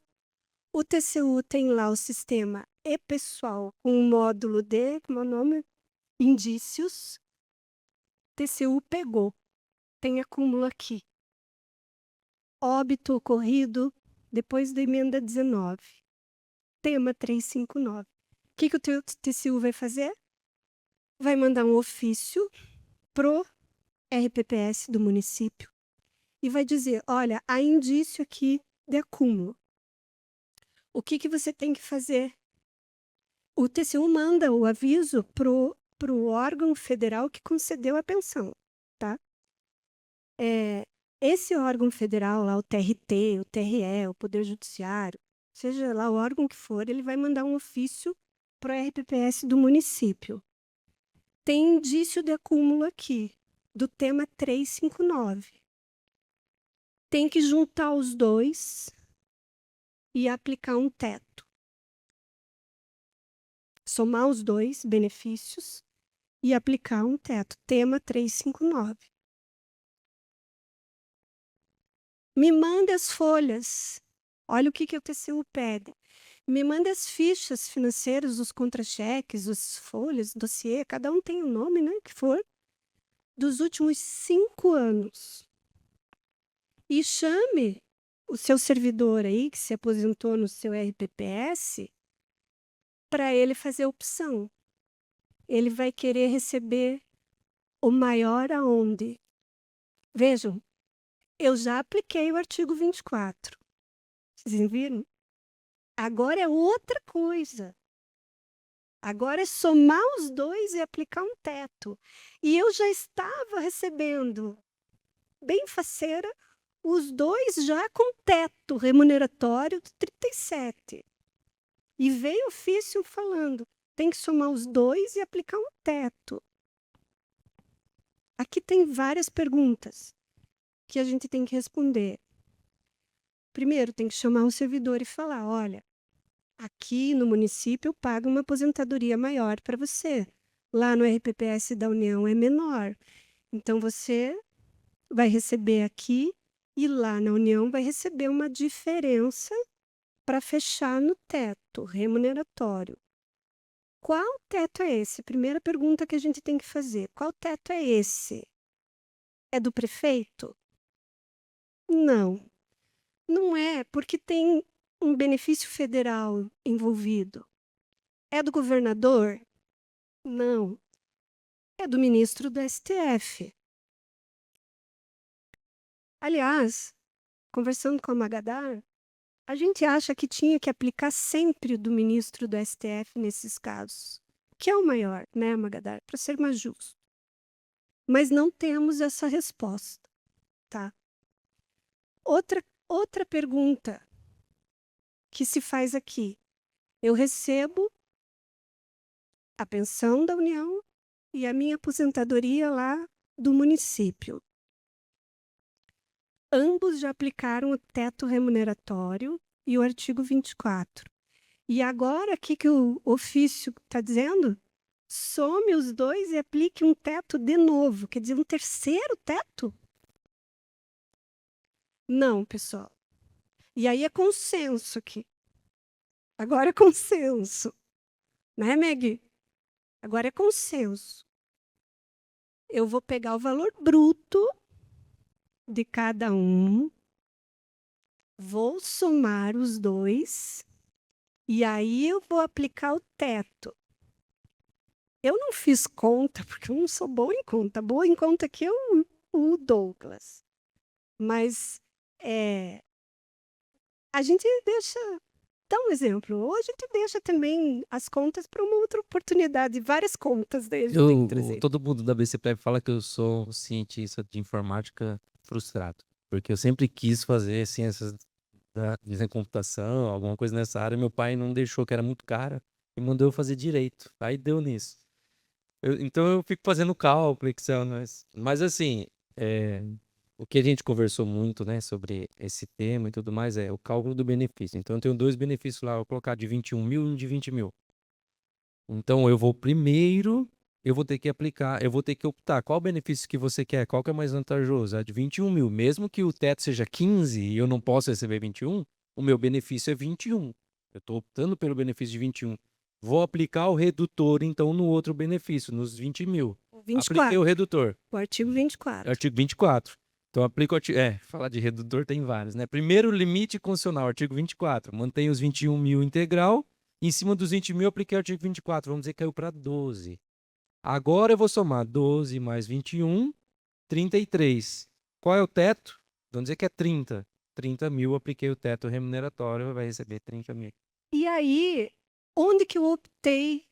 O TCU tem lá o sistema e-pessoal com o módulo de, como é o nome? Indícios. TCU pegou. Tem acúmulo aqui. Óbito ocorrido depois da emenda 19. Tema 359. O que o TCU vai fazer? Vai mandar um ofício pro RPPS do município e vai dizer, olha, há indício aqui de acúmulo. O que você tem que fazer? O TCU manda o aviso pro órgão federal que concedeu a pensão, tá? Esse órgão federal lá, o TRT, o TRE, o Poder Judiciário, seja lá o órgão que for, ele vai mandar um ofício pro RPPS do município. Tem indício de acúmulo aqui, do tema 359. Tem que juntar os 2 e aplicar um teto. Somar os 2 benefícios e aplicar um teto. Tema 359. Me manda as folhas. Olha o que o TCU pede. Me manda as fichas financeiras, os contra-cheques, as folhas, dossiê, cada um tem o nome, né, que for, dos últimos 5 anos. E chame o seu servidor aí, que se aposentou no seu RPPS, para ele fazer opção. Ele vai querer receber o maior aonde? Vejam, eu já apliquei o artigo 24. Vocês viram? Agora é outra coisa. Agora é somar os dois e aplicar um teto. E eu já estava recebendo, bem faceira, os dois já com teto remuneratório de 37. E veio ofício falando, tem que somar os dois e aplicar um teto. Aqui tem várias perguntas que a gente tem que responder. Primeiro, tem que chamar o servidor e falar, olha, aqui no município eu pago uma aposentadoria maior para você. Lá no RPPS da União é menor. Então, você vai receber aqui e lá na União vai receber uma diferença para fechar no teto remuneratório. Qual teto é esse? Primeira pergunta que a gente tem que fazer. Qual teto é esse? É do prefeito? Não. Não é, porque tem um benefício federal envolvido. É do governador? Não. É do ministro do STF. Aliás, conversando com a Magadar, a gente acha que tinha que aplicar sempre o do ministro do STF nesses casos, que é o maior, né, Magadar, para ser mais justo. Mas não temos essa resposta, tá? Outra pergunta que se faz aqui. Eu recebo a pensão da União e a minha aposentadoria lá do município. Ambos já aplicaram o teto remuneratório e o artigo 24. E agora, o que o ofício está dizendo? Some os dois e aplique um teto de novo. Quer dizer, um terceiro teto? Não, pessoal. E aí é consenso aqui. Agora é consenso. Né, Meg? Agora é consenso. Eu vou pegar o valor bruto de cada um, vou somar os dois, e aí eu vou aplicar o teto. Eu não fiz conta, porque eu não sou boa em conta. Boa em conta aqui é o Douglas. Mas a gente deixa... Dá um exemplo. Ou a gente deixa também as contas para uma outra oportunidade. Várias contas dele tem que trazer. Todo mundo da BCPEP fala que eu sou um cientista de informática frustrado. Porque eu sempre quis fazer ciências da computação, alguma coisa nessa área. Meu pai não deixou, que era muito cara, e mandou eu fazer direito. Aí deu nisso. Então eu fico fazendo cálculo, Excel, mas assim, o que a gente conversou muito, né, sobre esse tema e tudo mais é o cálculo do benefício. Então eu tenho dois benefícios lá, eu vou colocar de 21 mil e um de 20 mil. Então eu vou primeiro, eu vou ter que aplicar, eu vou ter que optar qual benefício que você quer, qual que é mais vantajoso, a de 21 mil. Mesmo que o teto seja 15 e eu não posso receber 21, o meu benefício é 21. Eu estou optando pelo benefício de 21. Vou aplicar o redutor, então, no outro benefício, nos 20 mil. O 24. Apliquei o redutor. O artigo 24. Artigo 24. Então, aplico o artigo... falar de redutor tem vários, né? Primeiro, limite constitucional, artigo 24. Mantém os 21 mil integral. Em cima dos 20 mil, eu apliquei o artigo 24. Vamos dizer que caiu para 12. Agora eu vou somar 12 mais 21, 33. Qual é o teto? Vamos dizer que é 30. 30 mil, apliquei o teto remuneratório, vai receber 30 mil. E aí, onde que eu optei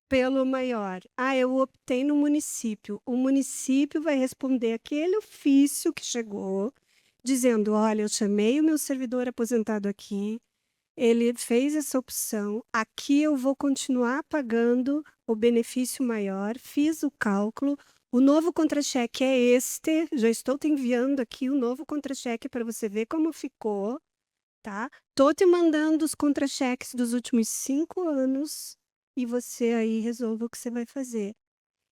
pelo maior? Eu optei no município. O município vai responder aquele ofício que chegou, dizendo, olha, eu chamei o meu servidor aposentado aqui, ele fez essa opção, aqui eu vou continuar pagando o benefício maior, fiz o cálculo, o novo contra-cheque é este, já estou te enviando aqui o novo contra-cheque para você ver como ficou, tá? Tô te mandando os contra-cheques dos últimos 5 anos e você aí resolva o que você vai fazer.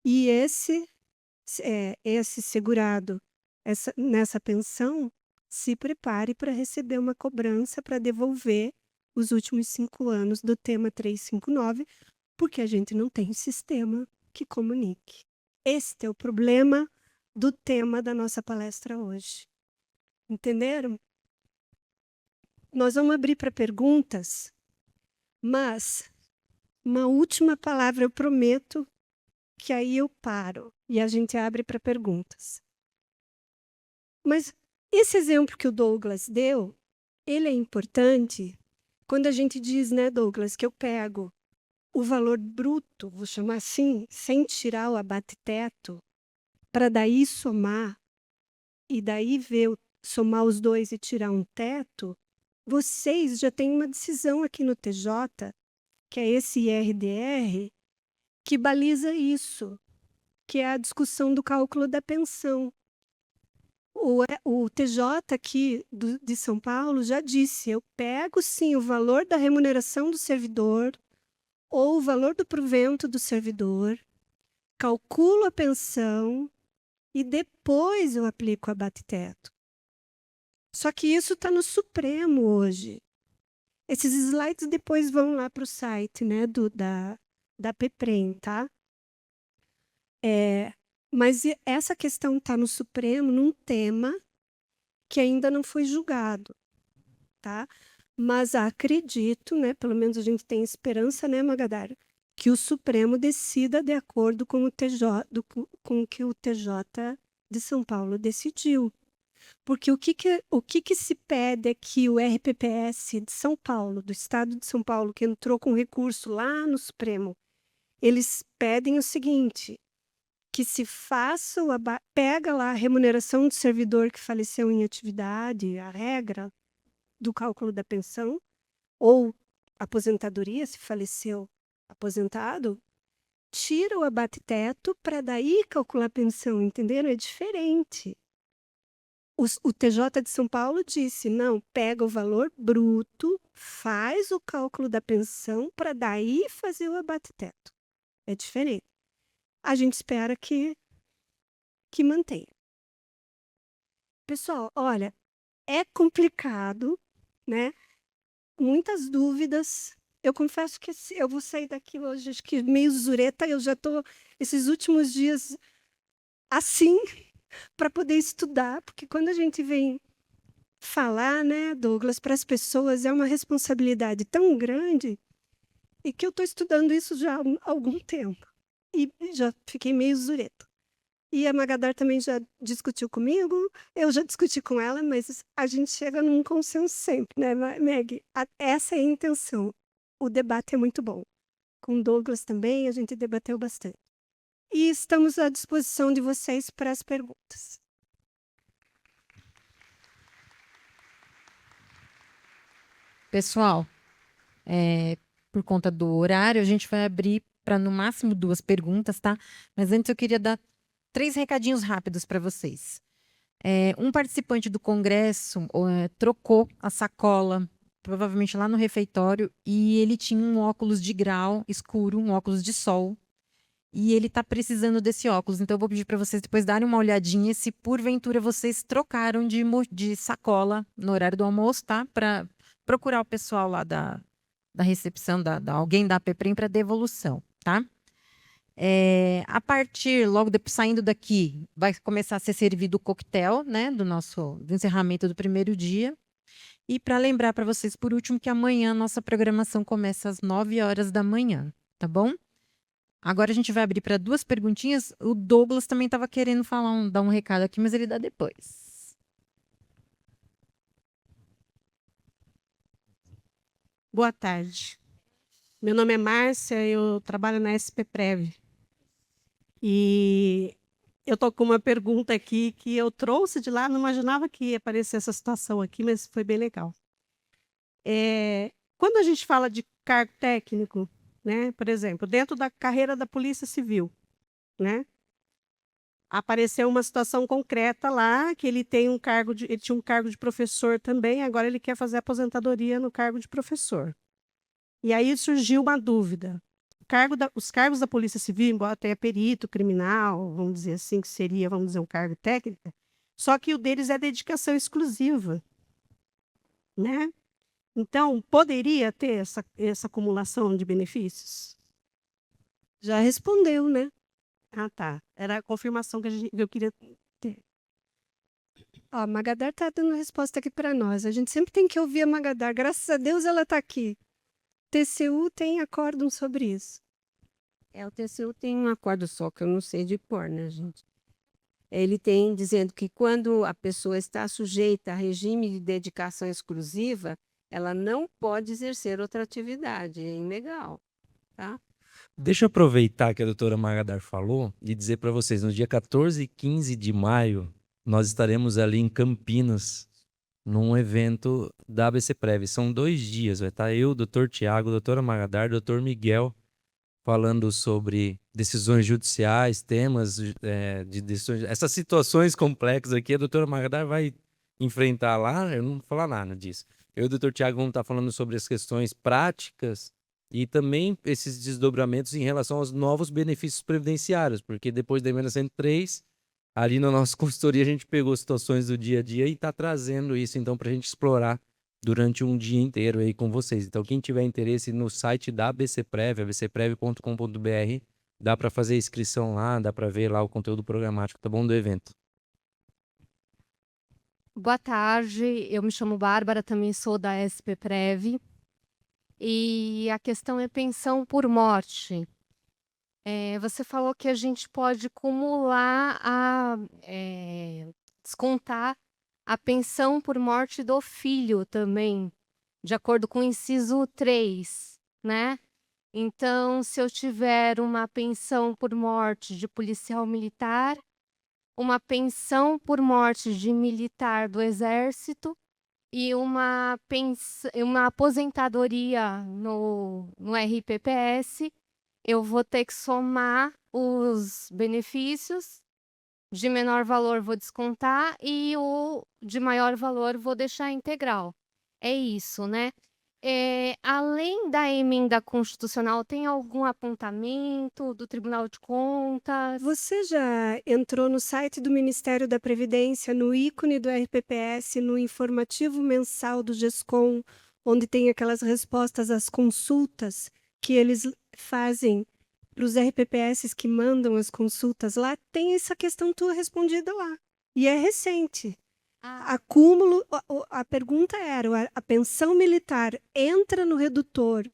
E esse segurado nessa pensão, se prepare para receber uma cobrança para devolver os últimos 5 anos do tema 359, porque a gente não tem sistema que comunique. Este é o problema do tema da nossa palestra hoje. Entenderam? nós vamos abrir para perguntas, mas uma última palavra eu prometo que aí eu paro e a gente abre para perguntas. Mas esse exemplo que o Douglas deu, ele é importante quando a gente diz, né, Douglas, que eu pego o valor bruto, vou chamar assim, sem tirar o abate-teto, para daí somar, e daí somar os dois e tirar um teto, vocês já têm uma decisão aqui no TJ, que é esse IRDR, que baliza isso, que é a discussão do cálculo da pensão. O TJ aqui de São Paulo já disse, eu pego sim o valor da remuneração do servidor ou o valor do provento do servidor, calculo a pensão e depois eu aplico o abate-teto. Só que isso está no Supremo hoje. Esses slides depois vão lá para o site, né, da PEPREM, tá? Mas essa questão está no Supremo num tema que ainda não foi julgado, tá? Mas acredito, né, pelo menos a gente tem esperança, né, Magadar, que o Supremo decida de acordo com com o que o TJ de São Paulo decidiu. Porque o que se pede é que o RPPS de São Paulo, do Estado de São Paulo, que entrou com recurso lá no Supremo, eles pedem o seguinte, que se faça, pega lá a remuneração do servidor que faleceu em atividade, a regra do cálculo da pensão, ou aposentadoria, se faleceu aposentado, tira o abate-teto para daí calcular a pensão, entenderam? É diferente. O TJ de São Paulo disse, não, pega o valor bruto, faz o cálculo da pensão para daí fazer o abate-teto. É diferente. A gente espera que mantenha. Pessoal, olha, é complicado, né? Muitas dúvidas. Eu confesso que eu vou sair daqui hoje, acho que meio zureta, eu já estou esses últimos dias assim, para poder estudar, porque quando a gente vem falar, né, Douglas, para as pessoas é uma responsabilidade tão grande e que eu estou estudando isso já há algum tempo e já fiquei meio zureta. E a Magadar também já discutiu comigo, eu já discuti com ela, mas a gente chega num consenso sempre, né, Meg? Essa é a intenção. O debate é muito bom. Com o Douglas também, a gente debateu bastante. E estamos à disposição de vocês para as perguntas. Pessoal, por conta do horário, a gente vai abrir para no máximo 2 perguntas, tá? Mas antes eu queria dar 3 recadinhos rápidos para vocês. Um participante do congresso trocou a sacola, provavelmente lá no refeitório, e ele tinha um óculos de grau escuro, um óculos de sol, e ele está precisando desse óculos. Então eu vou pedir para vocês depois darem uma olhadinha se porventura vocês trocaram de sacola no horário do almoço, tá? Para procurar o pessoal lá da recepção, alguém da PEPREM para devolução, tá? A partir, logo depois, saindo daqui, vai começar a ser servido o coquetel, né, do encerramento do primeiro dia. E para lembrar para vocês, por último, que amanhã a nossa programação começa às 9 horas da manhã, tá bom? Agora a gente vai abrir para 2 perguntinhas. O Douglas também estava querendo dar um recado aqui, mas ele dá depois. Boa tarde. Meu nome é Márcia, eu trabalho na SPPrev. E eu estou com uma pergunta aqui que eu trouxe de lá, não imaginava que ia aparecer essa situação aqui, mas foi bem legal. Quando a gente fala de cargo técnico, né, por exemplo, dentro da carreira da Polícia Civil, né, apareceu uma situação concreta lá, que ele tinha um cargo de professor também, agora ele quer fazer aposentadoria no cargo de professor. E aí surgiu uma dúvida. Os cargos da Polícia Civil, embora tenha perito criminal, vamos dizer assim, que seria, vamos dizer, um cargo técnico, só que o deles é dedicação exclusiva, né? Então, poderia ter essa acumulação de benefícios? Já respondeu, né? Ah, tá. Era a confirmação que eu queria ter. Ó, a Magadar está dando resposta aqui para nós. A gente sempre tem que ouvir a Magadar. Graças a Deus ela está aqui. TCU tem acórdão sobre isso. O TCU tem um acordo só, que eu não sei de cor, né, gente? Ele tem dizendo que quando a pessoa está sujeita a regime de dedicação exclusiva, ela não pode exercer outra atividade, é ilegal, tá? Deixa eu aproveitar que a doutora Magadar falou e dizer para vocês, no dia 14 e 15 de maio, nós estaremos ali em Campinas, num evento da ABCprev. São 2 dias, vai estar eu, doutor Tiago, doutora Magadar, doutor Miguel, falando sobre decisões judiciais, temas de decisões, essas situações complexas aqui, a doutora Magadar vai enfrentar lá, eu não vou falar nada disso. Eu e o doutor Tiago vamos estar falando sobre as questões práticas e também esses desdobramentos em relação aos novos benefícios previdenciários, porque depois da emenda 103, ali na nossa consultoria a gente pegou situações do dia a dia e está trazendo isso então para a gente explorar durante um dia inteiro aí com vocês. Então quem tiver interesse no site da ABCprev, abcprev.com.br, dá para fazer inscrição lá, dá para ver lá o conteúdo programático, tá bom, do evento. Boa tarde, eu me chamo Bárbara, também sou da SPPrev. E a questão é pensão por morte. Você falou que a gente pode acumular descontar a pensão por morte do filho também, de acordo com o inciso 3, né? Então, se eu tiver uma pensão por morte de policial militar, uma pensão por morte de militar do Exército e uma aposentadoria no RPPS, eu vou ter que somar os benefícios, de menor valor vou descontar e o de maior valor vou deixar integral. É isso, né? Além da emenda constitucional, tem algum apontamento do Tribunal de Contas? Você já entrou no site do Ministério da Previdência, no ícone do RPPS, no informativo mensal do GESCOM, onde tem aquelas respostas às consultas que eles fazem para os RPPS que mandam as consultas lá? Tem essa questão tua respondida lá. E é recente. Acúmulo, a pergunta era, a pensão militar entra no redutor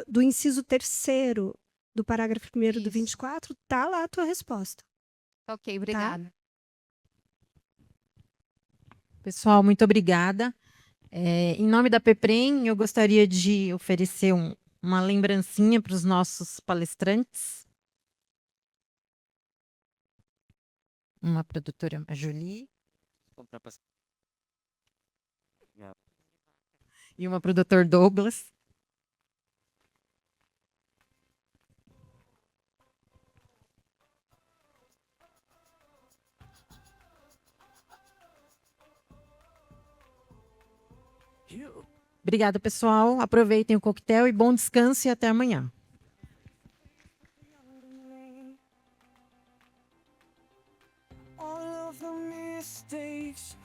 do inciso 3º do parágrafo 1º do 24, tá lá a tua resposta. Ok, obrigada. Pessoal, muito obrigada. Em nome da PEPREM, eu gostaria de oferecer uma lembrancinha para os nossos palestrantes. Uma produtora, a Julie. E uma produtor Douglas. Obrigada, pessoal. Aproveitem o coquetel e bom descanso e até amanhã. All of the mistakes.